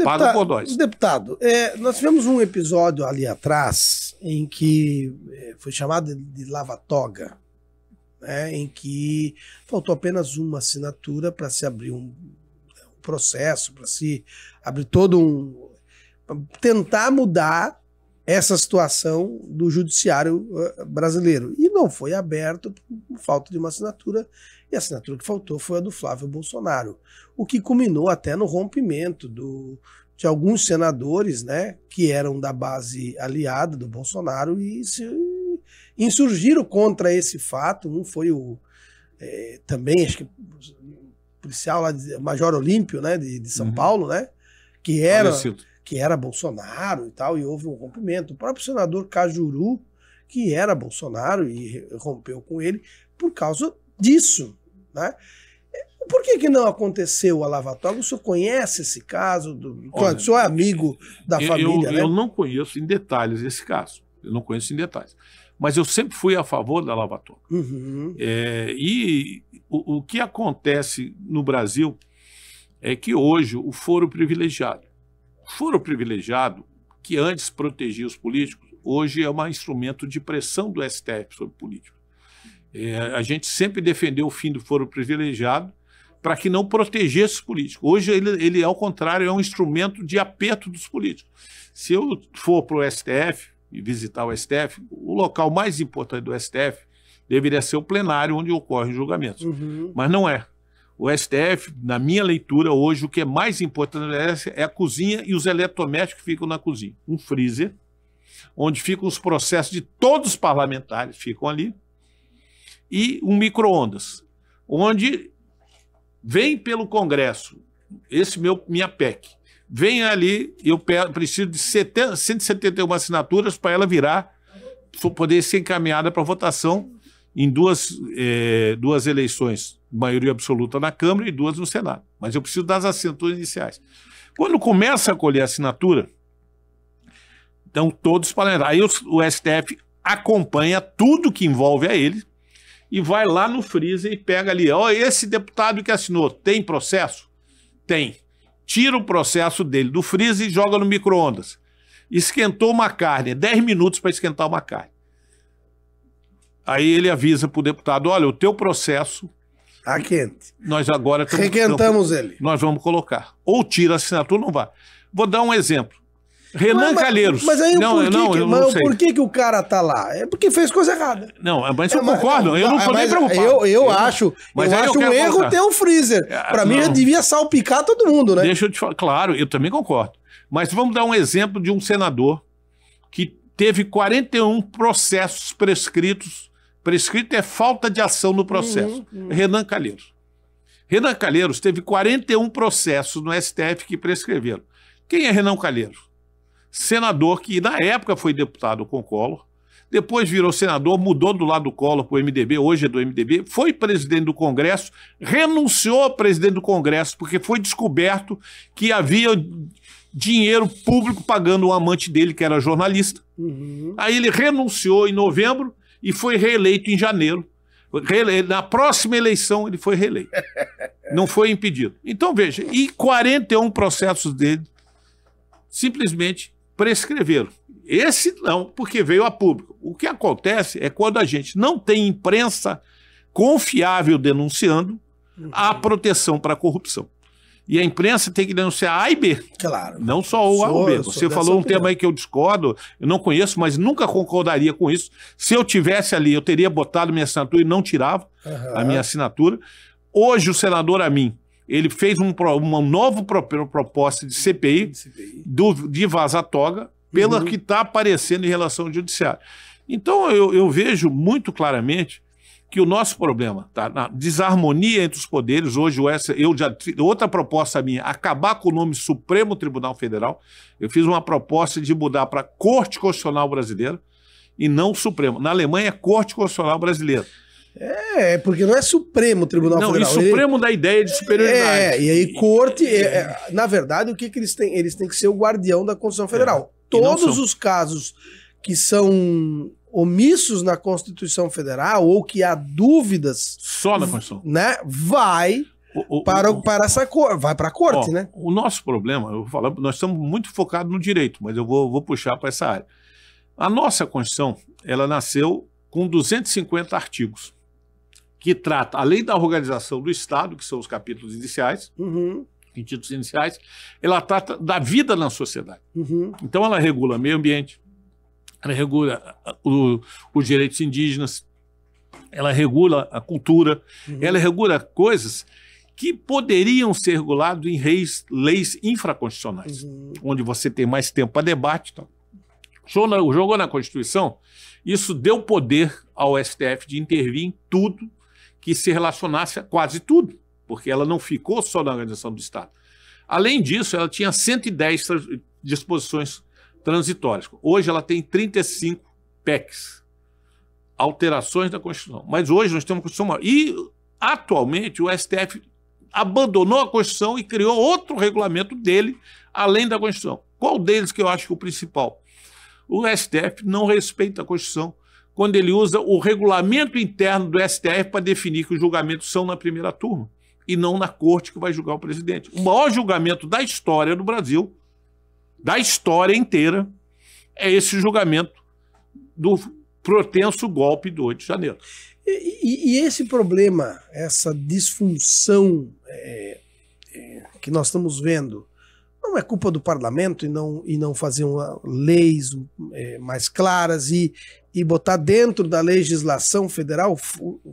Paga por nós. Deputado, nós tivemos um episódio ali atrás em que foi chamado de lava-toga, né, em que faltou apenas uma assinatura para se abrir um processo, para se abrir todo tentar mudar essa situação do judiciário brasileiro. E não foi aberto por falta de uma assinatura, e a assinatura que faltou foi a do Flávio Bolsonaro, o que culminou até no rompimento de alguns senadores, né, que eram da base aliada do Bolsonaro e se insurgiram contra esse fato. Um foi também, acho que o policial lá, Major Olímpio, né, de São Paulo, né, que era Bolsonaro e tal, e houve um rompimento. O próprio senador Cajuru, que era Bolsonaro e rompeu com ele por causa disso, né? Por que não aconteceu a lava-toga? O senhor conhece esse caso? O senhor é amigo da família, né? Eu não conheço em detalhes esse caso. Eu não conheço em detalhes. Mas eu sempre fui a favor da lava-toga. Uhum. E o que acontece no Brasil é que hoje o foro privilegiado, que antes protegia os políticos, hoje é um instrumento de pressão do STF sobre políticos. A gente sempre defendeu o fim do foro privilegiado para que não protegesse os políticos. Hoje ele, ao contrário, é um instrumento de aperto dos políticos. Se eu for para o STF e visitar o STF, o local mais importante do STF deveria ser o plenário onde ocorrem os julgamentos. Uhum. Mas não é. O STF, na minha leitura, hoje, o que é mais importante é a cozinha e os eletrodomésticos que ficam na cozinha. Um freezer, onde ficam os processos de todos os parlamentares, ficam ali, e um micro-ondas, onde vem pelo Congresso, minha PEC, vem ali, eu preciso de 171 assinaturas para ela poder ser encaminhada para votação em duas eleições, maioria absoluta na Câmara e 2 no Senado. Mas eu preciso das assinaturas iniciais. Quando começa a colher assinatura, então todos parlamentares. Aí o STF acompanha tudo que envolve a ele e vai lá no freezer e pega ali, esse deputado que assinou, tem processo? Tem. Tira o processo dele do freezer e joga no micro-ondas. Esquentou uma carne, 10 minutos para esquentar uma carne. Aí ele avisa para o deputado, olha, o teu processo... Tá quente. Nós agora... Requentamos ele. Nós vamos colocar. Ou tira a assinatura, não vai. Vou dar um exemplo. Renan Calheiros. Mas aí por que o cara tá lá? É porque fez coisa errada. Não, mas eu concordo, eu não tô nem preocupado. Eu acho um erro ter um freezer. Pra mim já devia salpicar todo mundo, né? Deixa eu te falar, claro, eu também concordo. Mas vamos dar um exemplo de um senador que teve 41 processos prescritos. Prescrito é falta de ação no processo. Renan Calheiros. Renan Calheiros teve 41 processos no STF que prescreveram. Quem é Renan Calheiros? Senador que na época foi deputado com Collor, depois virou senador, mudou do lado do Collor para o MDB, hoje é do MDB, foi presidente do Congresso, renunciou a presidente do Congresso porque foi descoberto que havia dinheiro público pagando um amante dele, que era jornalista. Aí ele renunciou em novembro e foi reeleito em janeiro. Na próxima eleição ele foi reeleito. Não foi impedido. Então veja, e 41 processos dele simplesmente prescreveram. Esse não, porque veio a público. O que acontece é quando a gente não tem imprensa confiável denunciando a proteção para a corrupção. E a imprensa tem que denunciar A e B. Claro. Não só o A ou B. Você falou um tema aí que eu discordo, eu não conheço, mas nunca concordaria com isso. Se eu tivesse ali, eu teria botado minha assinatura e não tirava a minha assinatura. Hoje o senador Amin, ele fez uma nova proposta de CPI, de vazar-toga, pela que está aparecendo em relação ao judiciário. Então eu vejo muito claramente que o nosso problema está na desarmonia entre os poderes. Hoje outra proposta minha, acabar com o nome Supremo Tribunal Federal. Eu fiz uma proposta de mudar para Corte Constitucional Brasileira e não Supremo. Na Alemanha é Corte Constitucional Brasileira. Porque não é Supremo Tribunal Federal. Não, e Supremo da ideia de superioridade. E aí Corte, na verdade, o que eles têm? Eles têm que ser o guardião da Constituição Federal. Todos os casos que são omissos na Constituição Federal ou que há dúvidas... Só na Constituição. Né, vai para essa corte, vai para a Corte, né? O nosso problema, eu vou falar, nós estamos muito focados no direito, mas eu vou puxar para essa área. A nossa Constituição, ela nasceu com 250 artigos, que trata, além da organização do Estado, que são os capítulos iniciais, títulos iniciais, ela trata da vida na sociedade. Então ela regula meio ambiente, ela regula os direitos indígenas, ela regula a cultura, ela regula coisas que poderiam ser reguladas em leis infraconstitucionais, onde você tem mais tempo para debate. Então. Jogou na Constituição, isso deu poder ao STF de intervir em tudo que se relacionasse a quase tudo, porque ela não ficou só na organização do Estado. Além disso, ela tinha 110 disposições transitórias. Hoje ela tem 35 PECs, alterações da Constituição. Mas hoje nós temos uma Constituição. E, atualmente, o STF abandonou a Constituição e criou outro regulamento dele, além da Constituição. Qual deles que eu acho que é o principal? O STF não respeita a Constituição quando ele usa o regulamento interno do STF para definir que os julgamentos são na primeira turma e não na corte que vai julgar o presidente. O maior julgamento da história do Brasil, da história inteira, é esse julgamento do protenso golpe do 8 de janeiro. E esse problema, essa disfunção que nós estamos vendo, não é culpa do parlamento e não fazer leis mais claras e botar dentro da legislação federal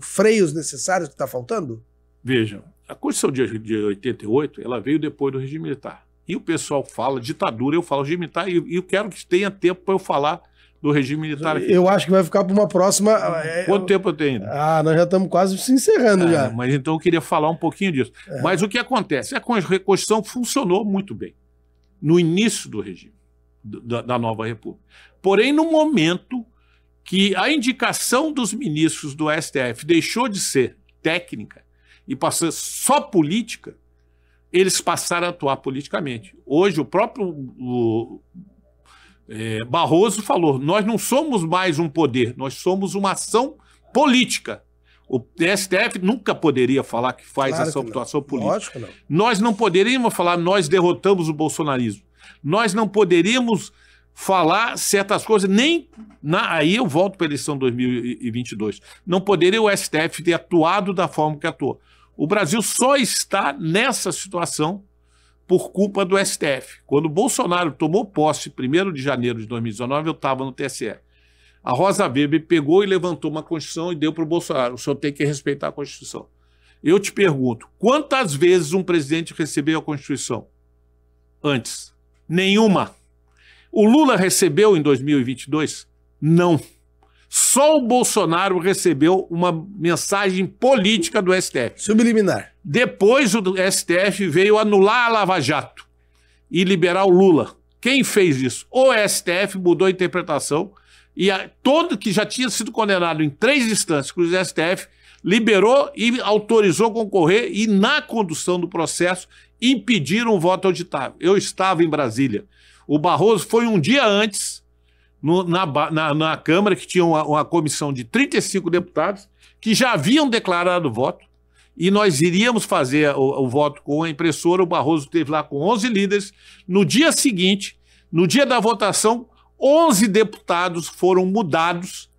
freios necessários que está faltando? Vejam, a Constituição de 88, ela veio depois do regime militar. E o pessoal fala ditadura, eu falo regime militar, e eu quero que tenha tempo para eu falar do regime militar aqui. Eu acho que vai ficar para uma próxima. Quanto tempo eu tenho? Nós já estamos quase se encerrando já. Mas então eu queria falar um pouquinho disso. Mas o que acontece? A Constituição funcionou muito bem no início do regime, da nova República. Porém, no momento que a indicação dos ministros do STF deixou de ser técnica e passou só política, eles passaram a atuar politicamente. Hoje, o próprio Barroso falou, nós não somos mais um poder, nós somos uma ação política. O STF nunca poderia falar que faz essa atuação política. Lógico, não. Nós não poderíamos falar, nós derrotamos o bolsonarismo. Nós não poderíamos falar certas coisas, aí eu volto para a eleição de 2022. Não poderia o STF ter atuado da forma que atuou. O Brasil só está nessa situação por culpa do STF. Quando o Bolsonaro tomou posse, 1º de janeiro de 2019, eu estava no TSE. A Rosa Weber pegou e levantou uma Constituição e deu para o Bolsonaro. O senhor tem que respeitar a Constituição. Eu te pergunto, quantas vezes um presidente recebeu a Constituição? Antes? Nenhuma. O Lula recebeu em 2022? Não. Só o Bolsonaro recebeu uma mensagem política do STF. Subliminar. Depois o STF veio anular a Lava Jato e liberar o Lula. Quem fez isso? O STF mudou a interpretação e todo que já tinha sido condenado em 3 instâncias, inclusive o STF, liberou e autorizou concorrer e na condução do processo impediram o voto auditável. Eu estava em Brasília. O Barroso foi um dia antes na Câmara, que tinha uma comissão de 35 deputados que já haviam declarado voto e nós iríamos fazer o voto com a impressora. O Barroso esteve lá com 11 líderes. No dia seguinte, no dia da votação, 11 deputados foram mudados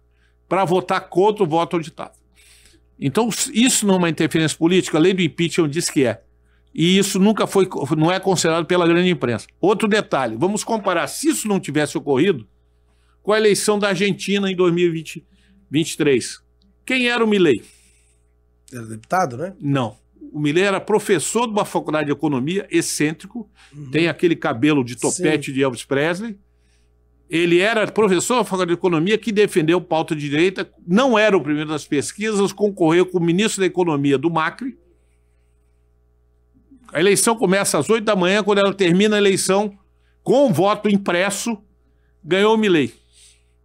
para votar contra o voto auditável. Então, isso não é uma interferência política? A lei do impeachment diz que é. E isso não é considerado pela grande imprensa. Outro detalhe, vamos comparar, se isso não tivesse ocorrido, com a eleição da Argentina em 2023. Quem era o Milei? Era deputado, né? Não. O Milei era professor de uma faculdade de economia, excêntrico, tem aquele cabelo de topete de Elvis Presley. Ele era professor da faculdade de economia que defendeu pauta de direita, não era o primeiro das pesquisas, concorreu com o ministro da economia do Macri. A eleição começa às 8 da manhã, quando ela termina a eleição, com o voto impresso, ganhou o Milei.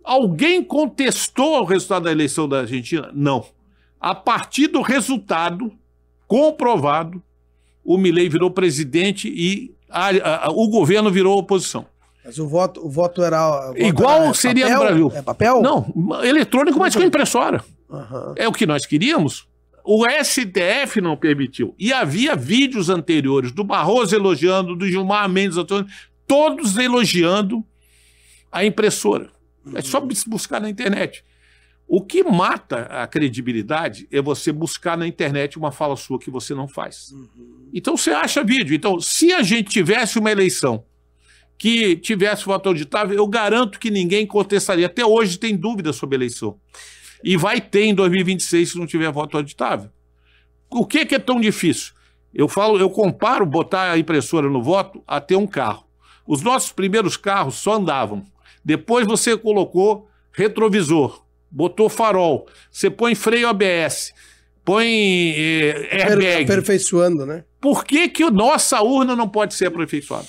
Alguém contestou o resultado da eleição da Argentina? Não. A partir do resultado comprovado, o Milei virou presidente e o governo virou oposição. Mas o voto era... Igual seria papel? no Brasil. É papel? Não, eletrônico, mas com impressora. Uhum. É o que nós queríamos. O STF não permitiu. E havia vídeos anteriores do Barroso elogiando, do Gilmar Mendes, todos elogiando a impressora. É só buscar na internet. O que mata a credibilidade é você buscar na internet uma fala sua que você não faz. Então você acha vídeo. Então, se a gente tivesse uma eleição que tivesse voto auditável, eu garanto que ninguém contestaria. Até hoje tem dúvida sobre a eleição. E vai ter em 2026 se não tiver voto auditável. O que é tão difícil? Eu comparo botar a impressora no voto a ter um carro. Os nossos primeiros carros só andavam. Depois você colocou retrovisor, botou farol, você põe freio ABS, põe airbag. Aperfeiçoando, né? Por que a nossa urna não pode ser aperfeiçoada?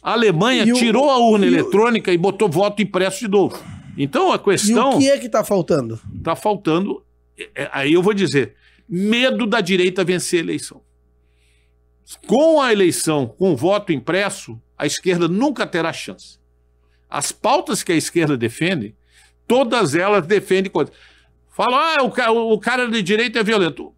A Alemanha tirou a urna eletrônica e botou voto impresso de novo. Então a questão... E o que é que está faltando? Está faltando, aí eu vou dizer, medo da direita vencer a eleição. Com a eleição, com o voto impresso, a esquerda nunca terá chance. As pautas que a esquerda defende, todas elas defendem coisas. Falam, o cara de direita é violento.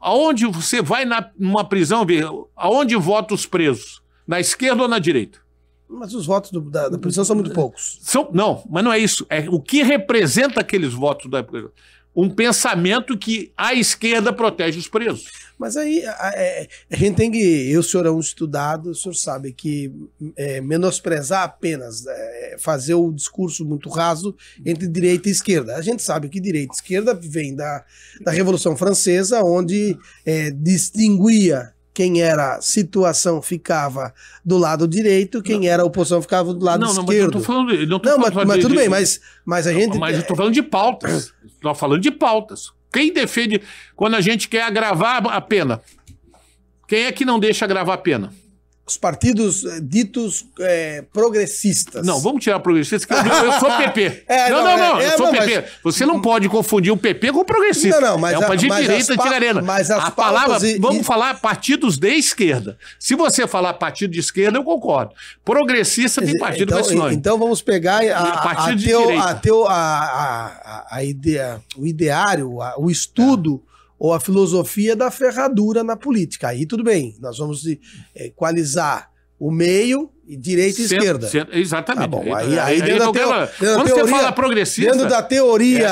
Aonde você vai numa prisão ver? Aonde votam os presos? Na esquerda ou na direita? Mas os votos da prisão são muito poucos. Não, mas não é isso. É o que representa aqueles votos da prisão. Um pensamento que a esquerda protege os presos. Mas aí a gente tem que... O senhor é um estudado, o senhor sabe que menosprezar apenas, fazer o discurso muito raso entre direita e esquerda. A gente sabe que direita e esquerda vem da Revolução Francesa, onde distinguia quem era situação ficava do lado direito, quem era oposição ficava do lado esquerdo. Mas eu tô falando, mas tudo bem, mas a gente... Mas eu tô falando de pautas. Estou falando de pautas. Quem defende quando a gente quer agravar a pena? Quem é que não deixa agravar a pena? Os partidos ditos progressistas. Não, vamos tirar progressistas, que eu sou PP. Eu sou PP. Mas... Você não pode confundir o PP com o progressista. Mas é um partido de direita antigarena. Mas as a palavra, vamos falar partidos de esquerda. Se você falar partido de esquerda, eu concordo. Progressista tem partido com esse nome. Então vamos pegar o ideário, o estudo... ou a filosofia da ferradura na política. Aí tudo bem, nós vamos equalizar o meio, direita e esquerda. Exatamente. Tá bom, aí dentro quando você fala progressista... Dentro da teoria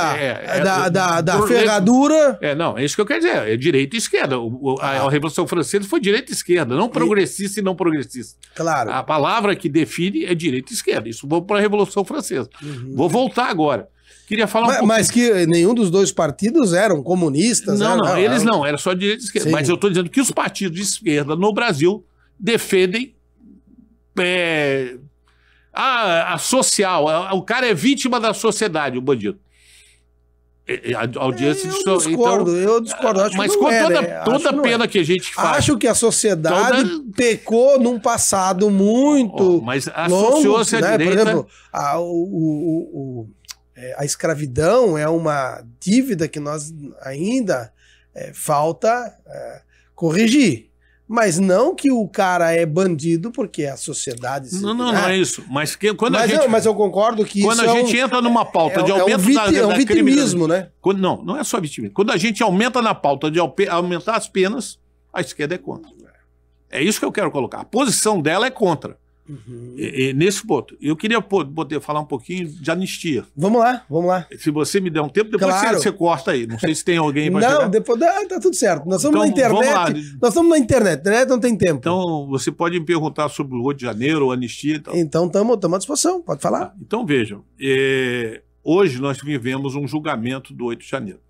da ferradura... É isso que eu quero dizer, é direita e esquerda. A Revolução Francesa foi direita e esquerda, não progressista e não progressista. Claro. A palavra que define é direita e esquerda. Isso vou para a Revolução Francesa. Vou voltar agora. Queria falar mas que nenhum dos dois partidos eram comunistas. Eles não, era só direita e esquerda. Sim. Mas eu estou dizendo que os partidos de esquerda no Brasil defendem a social. O cara é vítima da sociedade, o bandido. A audiência eu discordo. Acho mas que com toda a pena que a gente faz. Acho que a sociedade pecou num passado muito mas associou-se à direita. Por exemplo, a escravidão é uma dívida que nós ainda falta corrigir. Mas não que o cara é bandido porque a sociedade... Não é isso. Mas eu concordo que quando a gente entra numa pauta de aumento da vitimismo, né? Não é só vitimismo. Quando a gente aumenta na pauta de aumentar as penas, a esquerda é contra. É isso que eu quero colocar. A posição dela é contra. Nesse ponto. Eu queria poder falar um pouquinho de anistia. Vamos lá. Se você me der um tempo, depois você corta aí. Não sei se tem alguém para chegar. Depois tá tudo certo. Nós estamos na internet. Nós estamos na internet, né? Não tem tempo. Então, você pode me perguntar sobre o 8 de janeiro, ou anistia. Então, estamos à disposição. Pode falar. Então, vejam. Hoje nós vivemos um julgamento do 8 de janeiro.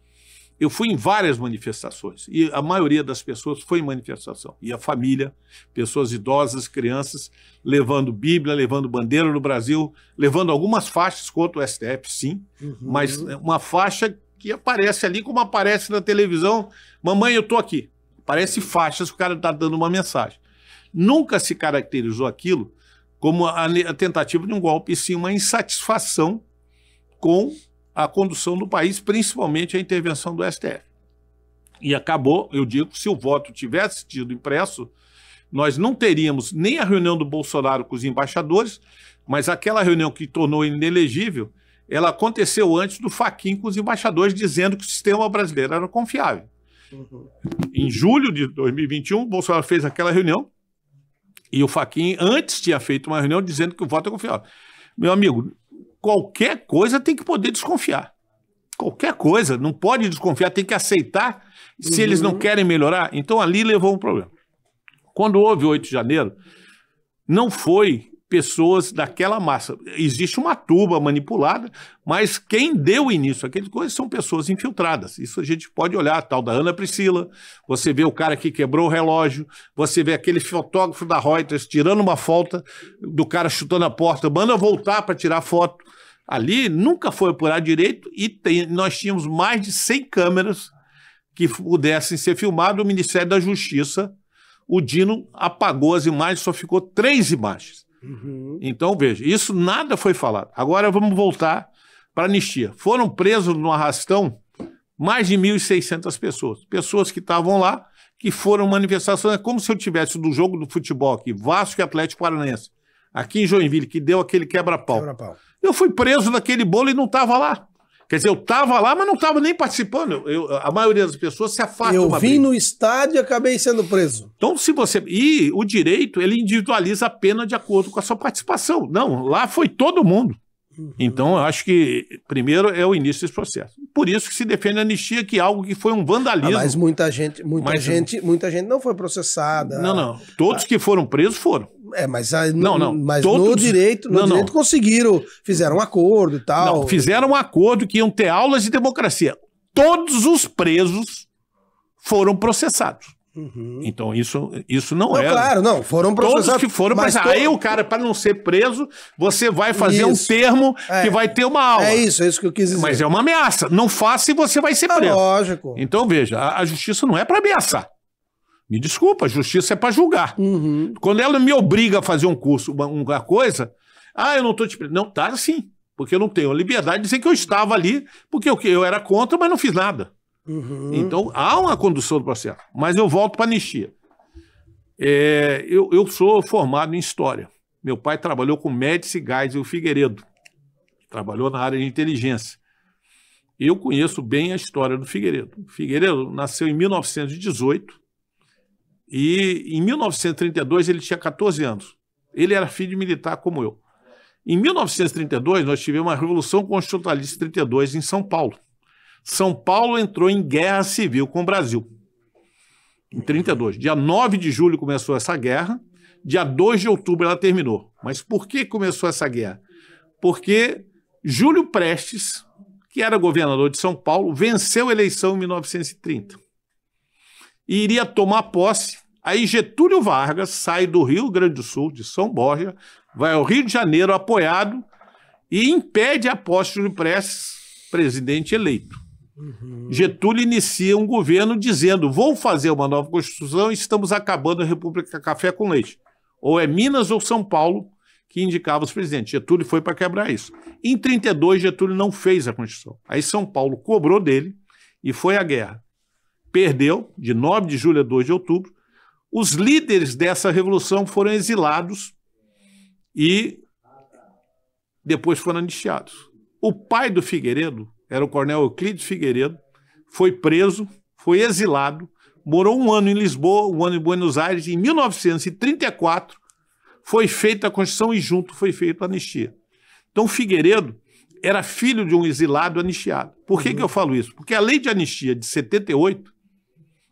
Eu fui em várias manifestações e a maioria das pessoas foi em manifestação. E a família, pessoas idosas, crianças, levando Bíblia, levando bandeira no Brasil, levando algumas faixas contra o STF, sim, mas uma faixa que aparece ali como aparece na televisão. Mamãe, eu tô aqui. Parece faixas, o cara está dando uma mensagem. Nunca se caracterizou aquilo como a tentativa de um golpe, e sim uma insatisfação com a condução do país, principalmente a intervenção do STF. E acabou, eu digo, se o voto tivesse sido impresso, nós não teríamos nem a reunião do Bolsonaro com os embaixadores, mas aquela reunião que tornou inelegível, ela aconteceu antes do Fachin com os embaixadores, dizendo que o sistema brasileiro era confiável. Em julho de 2021, o Bolsonaro fez aquela reunião, e o Fachin antes tinha feito uma reunião dizendo que o voto é confiável. Meu amigo, qualquer coisa tem que poder desconfiar. Qualquer coisa, não pode desconfiar, tem que aceitar se eles não querem melhorar. Então ali levou um problema. Quando houve o 8 de janeiro, não foi pessoas daquela massa. Existe uma turba manipulada, mas quem deu início àquelas coisas são pessoas infiltradas. Isso a gente pode olhar, a tal da Ana Priscila, você vê o cara que quebrou o relógio, você vê aquele fotógrafo da Reuters tirando uma foto do cara chutando a porta, manda voltar para tirar foto. Ali nunca foi apurado direito e nós tínhamos mais de 100 câmeras que pudessem ser filmadas. O Ministério da Justiça, o Dino apagou as imagens, só ficou 3 imagens. Então, veja, isso nada foi falado. Agora vamos voltar para a anistia. Foram presos no arrastão mais de 1.600 pessoas. Pessoas que estavam lá, que foram manifestações. É como se eu tivesse do jogo do futebol aqui, Vasco e Atlético Paranaense, aqui em Joinville, que deu aquele quebra-pau. Eu fui preso naquele bolo e não estava lá. Quer dizer, eu estava lá, mas não estava nem participando. A maioria das pessoas se afasta. Eu vim no estádio e acabei sendo preso. Então, se você... E o direito, ele individualiza a pena de acordo com a sua participação. Não, lá foi todo mundo. Então, eu acho que, primeiro, é o início desse processo. Por isso que se defende a anistia, que é algo que foi um vandalismo. Mas muita gente não foi processada. Não. Todos que foram presos foram. Mas no direito conseguiram, fizeram um acordo e tal. Não, fizeram um acordo que iam ter aulas de democracia. Todos os presos foram processados. Então isso não é. Claro, não, foram processados. Todos que foram, mas aí o cara, para não ser preso, você vai fazer um termo que vai ter uma aula. É isso que eu quis dizer. Mas é uma ameaça. Não faça e você vai ser preso. Lógico. Então, veja, a justiça não é para ameaçar. Me desculpa, a justiça é para julgar. Quando ela me obriga a fazer um curso, uma coisa, eu não estou te prendendo. Não, tá sim, porque eu não tenho a liberdade de dizer que eu estava ali, porque eu era contra, mas não fiz nada. Então, há uma condução do processo. Mas eu volto para a anistia. Eu sou formado em História. Meu pai trabalhou com Médici, Geisel e o Figueiredo. Trabalhou na área de inteligência. Eu conheço bem a história do Figueiredo. O Figueiredo nasceu em 1918 e em 1932 ele tinha 14 anos. Ele era filho de militar como eu. Em 1932 nós tivemos uma Revolução Constitucionalista 32 em São Paulo. São Paulo entrou em guerra civil com o Brasil, em 32. Dia 9 de julho começou essa guerra, dia 2 de outubro ela terminou. Mas por que começou essa guerra? Porque Júlio Prestes, que era governador de São Paulo, venceu a eleição em 1930. E iria tomar posse. Aí Getúlio Vargas sai do Rio Grande do Sul, de São Borja, vai ao Rio de Janeiro apoiado e impede a posse de Júlio Prestes, presidente eleito. Getúlio inicia um governo dizendo: vou fazer uma nova Constituição e estamos acabando a República Café com Leite. Ou é Minas ou São Paulo que indicava os presidentes. Getúlio foi para quebrar isso. Em 32, Getúlio não fez a Constituição. Aí São Paulo cobrou dele e foi à guerra. Perdeu, de 9 de julho a 2 de outubro. Os líderes dessa revolução foram exilados e depois foram anistiados. O pai do Figueiredo era o coronel Euclides Figueiredo, foi preso, foi exilado, morou um ano em Lisboa, um ano em Buenos Aires, e em 1934 foi feita a Constituição e junto foi feita a anistia. Então Figueiredo era filho de um exilado anistiado. Por que eu falo isso? Porque a lei de anistia de 78,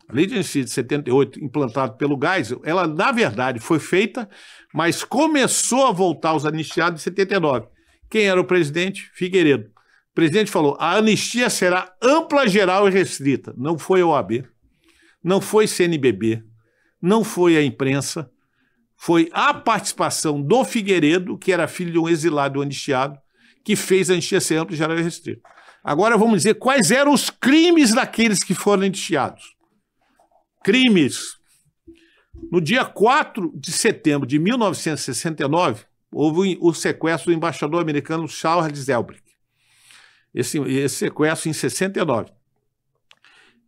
a lei de anistia de 78, implantada pelo Geisel, ela na verdade foi feita, mas começou a voltar aos anistiados em 79. Quem era o presidente? Figueiredo. O presidente falou: a anistia será ampla, geral e restrita. Não foi a OAB, não foi CNBB, não foi a imprensa, foi a participação do Figueiredo, que era filho de um exilado anistiado, que fez a anistia ser ampla, geral e restrita. Agora vamos dizer quais eram os crimes daqueles que foram anistiados. Crimes. No dia 4 de setembro de 1969, houve o sequestro do embaixador americano Charles Elbrick. Esse sequestro em 69.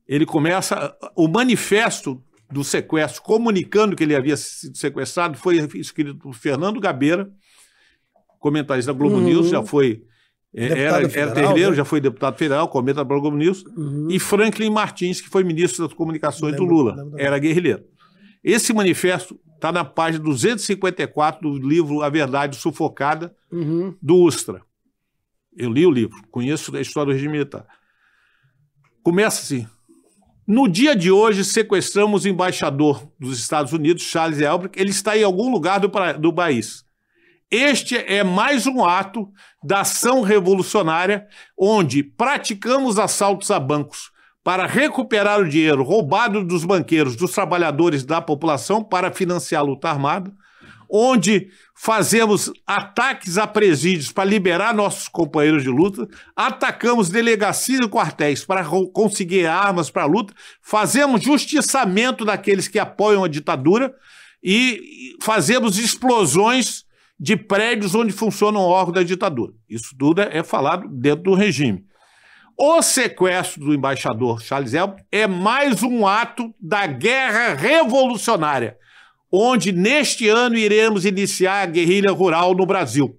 Ele começa... O manifesto do sequestro, comunicando que ele havia sido sequestrado, foi escrito por Fernando Gabeira, comentarista da Globo News, já foi... Era terreiro, né? Já foi deputado federal, comentarista da Globo News, e Franklin Martins, que foi ministro das Comunicações do Lula, era guerrilheiro. Esse manifesto está na página 254 do livro A Verdade Sufocada, do Ustra. Eu li o livro, conheço a história do regime militar. Começa assim: no dia de hoje sequestramos o embaixador dos Estados Unidos, Charles Elbrick, ele está em algum lugar do país. Este é mais um ato da ação revolucionária onde praticamos assaltos a bancos para recuperar o dinheiro roubado dos banqueiros, dos trabalhadores, da população para financiar a luta armada, onde fazemos ataques a presídios para liberar nossos companheiros de luta, atacamos delegacias e quartéis para conseguir armas para a luta, fazemos justiçamento daqueles que apoiam a ditadura e fazemos explosões de prédios onde funciona o órgão da ditadura. Isso tudo é falado dentro do regime. O sequestro do embaixador Charles Elbrick é mais um ato da guerra revolucionária, onde neste ano iremos iniciar a guerrilha rural no Brasil.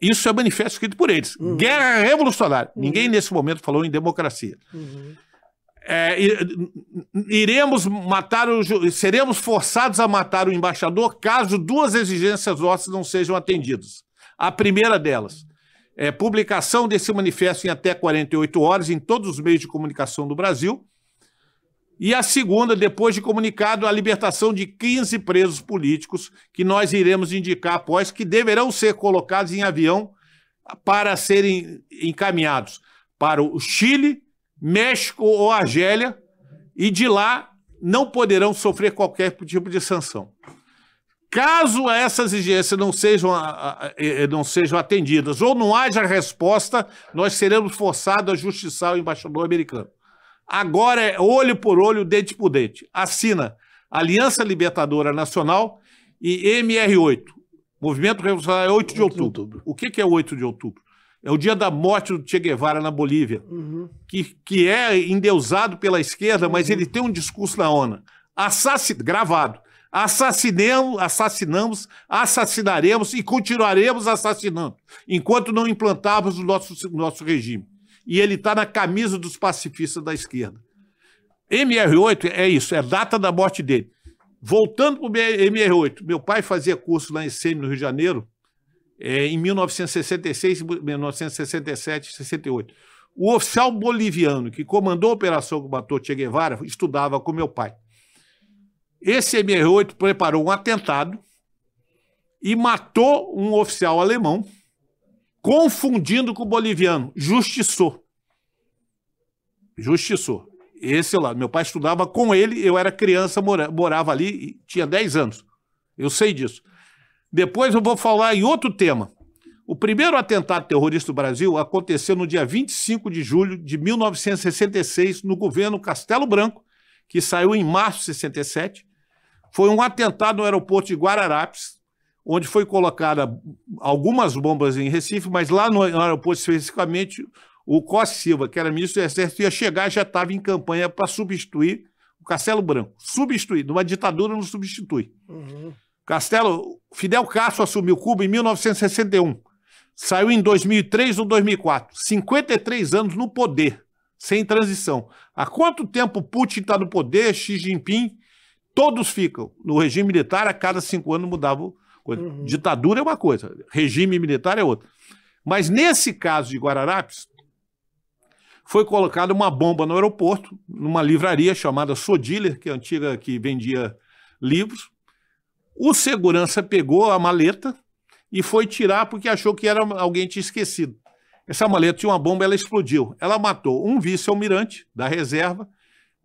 Isso é manifesto escrito por eles. Guerra revolucionária. Ninguém nesse momento falou em democracia. Seremos forçados a matar o embaixador caso duas exigências nossas não sejam atendidas. A primeira delas é publicação desse manifesto em até 48 horas em todos os meios de comunicação do Brasil. E a segunda, depois de comunicado, a libertação de 15 presos políticos que nós iremos indicar após, que deverão ser colocados em avião para serem encaminhados para o Chile, México ou Argélia, e de lá não poderão sofrer qualquer tipo de sanção. Caso essas exigências não sejam atendidas ou não haja resposta, nós seremos forçados a justiçar o embaixador americano. Agora é olho por olho, dente por dente. Assina Aliança Libertadora Nacional e MR8. Movimento Revolucionário 8 de outubro. O que é o 8 de outubro? É o dia da morte do Che Guevara na Bolívia, que é endeusado pela esquerda, mas ele tem um discurso na ONU. Gravado. Assassinamos, assassinaremos e continuaremos assassinando, enquanto não implantarmos o nosso regime. E ele está na camisa dos pacifistas da esquerda. MR8 é isso, é a data da morte dele. Voltando para o MR8, meu pai fazia curso lá em SEMI, no Rio de Janeiro, em 1966, 1967, 68. O oficial boliviano que comandou a operação que matou Che Guevara estudava com meu pai. Esse MR8 preparou um atentado e matou um oficial alemão, confundindo com o boliviano. Justiçou. Esse lá, meu pai estudava com ele, eu era criança, morava ali e tinha 10 anos. Eu sei disso. Depois eu vou falar em outro tema. O primeiro atentado terrorista do Brasil aconteceu no dia 25 de julho de 1966, no governo Castelo Branco, que saiu em março de 67. Foi um atentado no aeroporto de Guararapes, onde foi colocada algumas bombas em Recife, mas lá no aeroporto especificamente o Costa Silva, que era ministro do Exército, ia chegar e já estava em campanha para substituir o Castelo Branco. Substituir, numa ditadura não substitui. Fidel Castro assumiu Cuba em 1961. Saiu em 2003 ou 2004. 53 anos no poder, sem transição. Há quanto tempo Putin está no poder, Xi Jinping? Todos ficam. No regime militar, a cada 5 anos mudava coisa. Ditadura é uma coisa, regime militar é outra. Mas nesse caso de Guararapes, foi colocada uma bomba no aeroporto, numa livraria chamada Sodiller, que é antiga, que vendia livros. O segurança pegou a maleta e foi tirar porque achou que alguém tinha esquecido. Essa maleta tinha uma bomba, ela explodiu. Ela matou um vice-almirante da reserva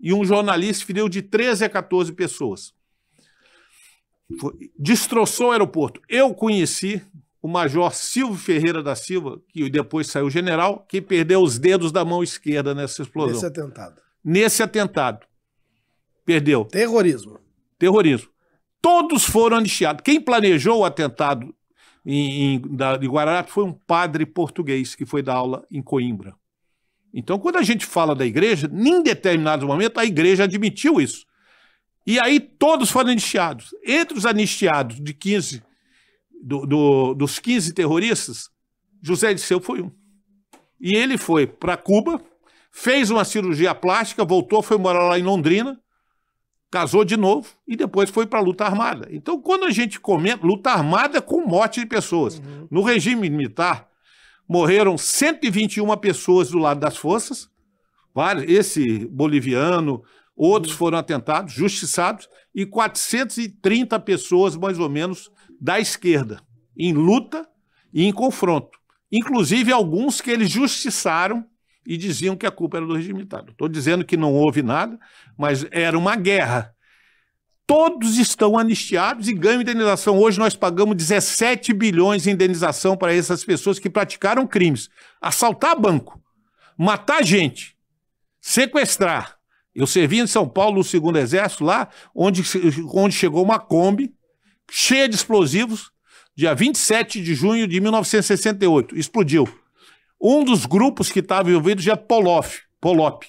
e um jornalista, feriu de 13 a 14 pessoas. Destroçou o aeroporto. Eu conheci o major Silvio Ferreira da Silva, que depois saiu general, que perdeu os dedos da mão esquerda nessa explosão. Nesse atentado. Perdeu. Terrorismo. Todos foram anistiados. Quem planejou o atentado de Guararapes foi um padre português que foi dar aula em Coimbra. Então, quando a gente fala da igreja, em determinado momento a igreja admitiu isso. E aí todos foram anistiados. Entre os anistiados de 15, dos 15 terroristas, José Dirceu foi um. E ele foi para Cuba, fez uma cirurgia plástica, voltou, foi morar lá em Londrina, casou de novo e depois foi para a luta armada. Então, quando a gente comenta luta armada com morte de pessoas, no regime militar, morreram 121 pessoas do lado das forças, esse boliviano, outros foram atentados, justiçados, e 430 pessoas, mais ou menos, da esquerda, em luta e em confronto. Inclusive alguns que eles justiçaram e diziam que a culpa era do regime militar. Estou dizendo que não houve nada, mas era uma guerra. Todos estão anistiados e ganham indenização. Hoje nós pagamos 17 bilhões de indenização para essas pessoas que praticaram crimes. Assaltar banco, matar gente, sequestrar. Eu servi em São Paulo no 2º Exército, lá onde chegou uma Kombi cheia de explosivos, dia 27 de junho de 1968. Explodiu. Um dos grupos que estava envolvido já é Polop.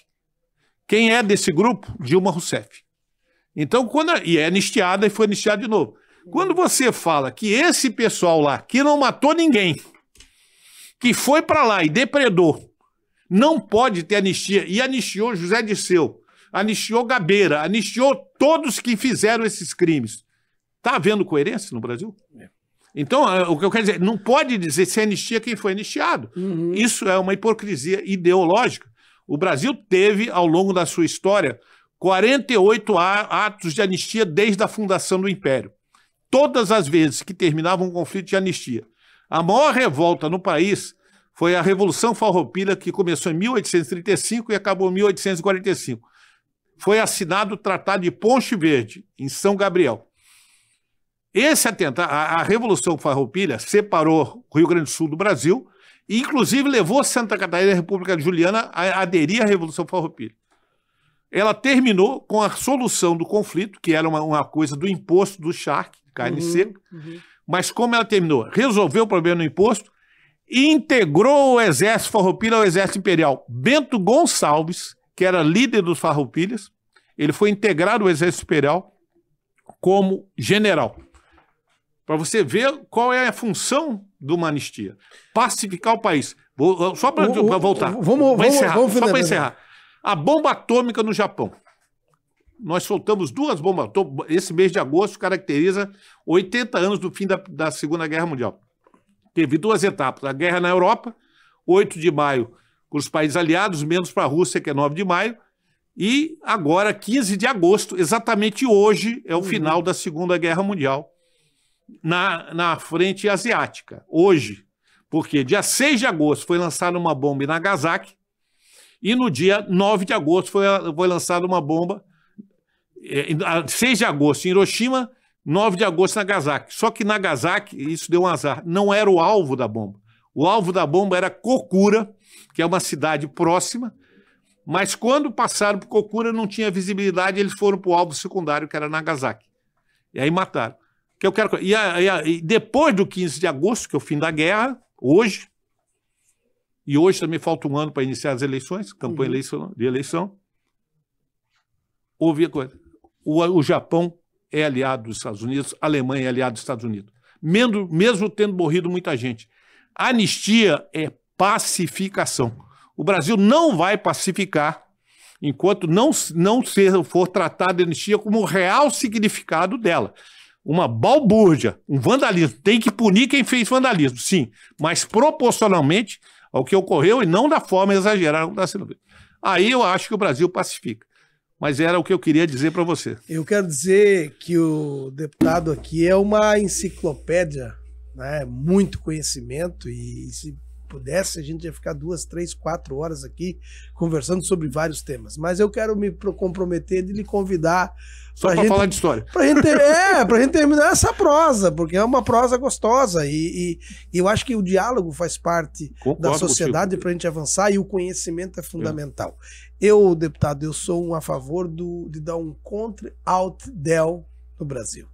Quem é desse grupo? Dilma Rousseff. Então, e é anistiada e foi anistiada de novo. Quando você fala que esse pessoal lá, que não matou ninguém, que foi para lá e depredou, não pode ter anistia, e anistiou José Dirceu, anistiou Gabeira, anistiou todos que fizeram esses crimes. Está havendo coerência no Brasil? Então, o que eu quero dizer, não pode dizer se anistia quem foi anistiado. Isso é uma hipocrisia ideológica. O Brasil teve, ao longo da sua história, 48 atos de anistia desde a fundação do Império. Todas as vezes que terminava um conflito de anistia. A maior revolta no país foi a Revolução Farroupilha, que começou em 1835 e acabou em 1845. foi assinado o Tratado de Ponte Verde, em São Gabriel. Esse atentado, a Revolução Farroupilha separou o Rio Grande do Sul do Brasil e, inclusive, levou Santa Catarina e a República Juliana a aderir à Revolução Farroupilha. Ela terminou com a solução do conflito, que era uma coisa do imposto do charque, carne seca, mas como ela terminou? Resolveu o problema do imposto e integrou o exército Farroupilha ao exército imperial. Bento Gonçalves, que era líder dos Farroupilhas, ele foi integrado ao exército imperial como general. Para você ver qual é a função de uma anistia. Pacificar o país. Só para voltar. Vamos só para encerrar. A bomba atômica no Japão. Nós soltamos 2 bombas atômicas. Esse mês de agosto caracteriza 80 anos do fim da Segunda Guerra Mundial. Teve 2 etapas. A guerra na Europa, 8 de maio, com os países aliados, menos para a Rússia, que é 9 de maio. E agora, 15 de agosto, exatamente hoje, é o final da Segunda Guerra Mundial na frente asiática. Hoje. Porque dia 6 de agosto foi lançada uma bomba em Nagasaki e no dia 9 de agosto foi lançada uma bomba 6 de agosto em Hiroshima, 9 de agosto em Nagasaki. Só que Nagasaki, isso deu um azar, não era o alvo da bomba. O alvo da bomba era Kokura, que é uma cidade próxima, mas quando passaram por Kokura não tinha visibilidade, eles foram para o alvo secundário, que era Nagasaki. E aí mataram. Que eu quero... E depois do 15 de agosto, que é o fim da guerra, hoje, e hoje também falta um ano para iniciar as eleições, campanha de eleição, houve a coisa. O Japão é aliado dos Estados Unidos, a Alemanha é aliado dos Estados Unidos. Mesmo tendo morrido muita gente. A anistia é pacificação. O Brasil não vai pacificar enquanto não for tratada a anistia como o real significado dela. Uma balbúrdia, um vandalismo. Tem que punir quem fez vandalismo, sim, mas proporcionalmente ao que ocorreu e não da forma exagerada como está sendo feito. Aí eu acho que o Brasil pacifica. Mas era o que eu queria dizer para você. Eu quero dizer que o deputado aqui é uma enciclopédia, né? Muito conhecimento, e se pudesse a gente ia ficar 2, 3, 4 horas aqui conversando sobre vários temas. Mas eu quero me comprometer de lhe convidar só para falar de história. Pra gente terminar essa prosa, porque é uma prosa gostosa e eu acho que o diálogo faz parte da sociedade para a gente avançar, e o conhecimento é fundamental. Eu, deputado, eu sou a favor de dar um contra-out-del no Brasil.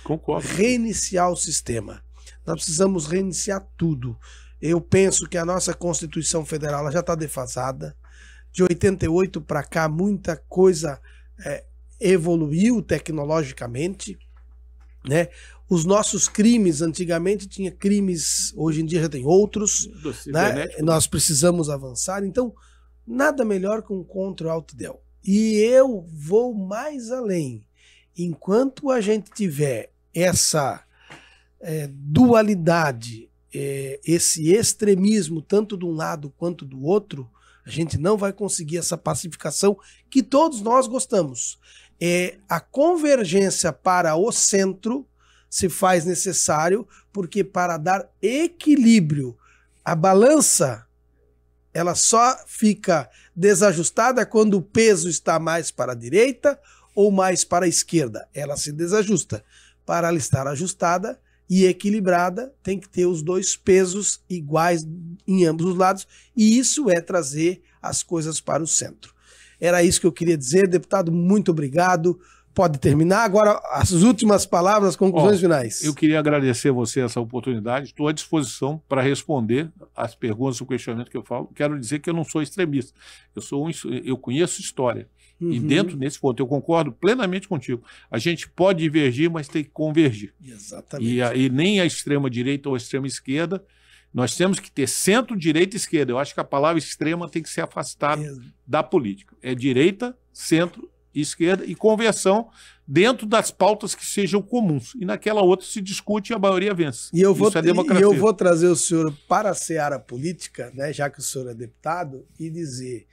Concordo. Reiniciar o sistema. Nós precisamos reiniciar tudo. Eu penso que a nossa Constituição Federal ela já está defasada. De 88 para cá, muita coisa evoluiu tecnologicamente, né? Os nossos crimes, antigamente tinha crimes, hoje em dia já tem outros, né? Nós precisamos avançar. Então, nada melhor que um contra-out-del. E eu vou mais além. Enquanto a gente tiver essa dualidade, esse extremismo, tanto de um lado quanto do outro, a gente não vai conseguir essa pacificação que todos nós gostamos. A convergência para o centro se faz necessário, porque para dar equilíbrio, a balança ela só fica desajustada quando o peso está mais para a direita ou mais para a esquerda. Ela se desajusta. Para ela estar ajustada e equilibrada, tem que ter os 2 pesos iguais em ambos os lados, e isso é trazer as coisas para o centro. Era isso que eu queria dizer. Deputado, muito obrigado. Pode terminar agora as últimas palavras, as conclusões finais. Eu queria agradecer a você essa oportunidade. Estou à disposição para responder as perguntas, o questionamento que eu falo. Quero dizer que eu não sou extremista. Eu conheço história. E dentro desse ponto, eu concordo plenamente contigo. A gente pode divergir, mas tem que convergir. Exatamente. E nem a extrema-direita ou a extrema-esquerda. Nós temos que ter centro, direita e esquerda. Eu acho que a palavra extrema tem que ser afastada da política. É direita, centro, esquerda e conversão dentro das pautas que sejam comuns. E naquela outra se discute e a maioria vence. E eu vou trazer o senhor para a seara política, né, já que o senhor é deputado, e dizer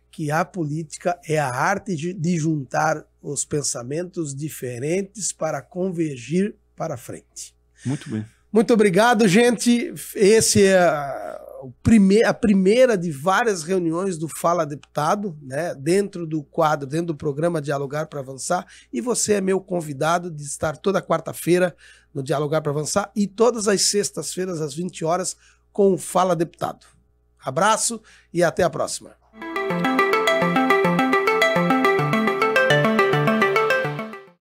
que a política é a arte de juntar os pensamentos diferentes para convergir para frente. Muito bem. Muito obrigado, gente. Esse é a primeira de várias reuniões do Fala Deputado, né, dentro do quadro, dentro do programa Dialogar para Avançar, e você é meu convidado de estar toda quarta-feira no Dialogar para Avançar e todas as sextas-feiras às 20 horas com o Fala Deputado. Abraço e até a próxima.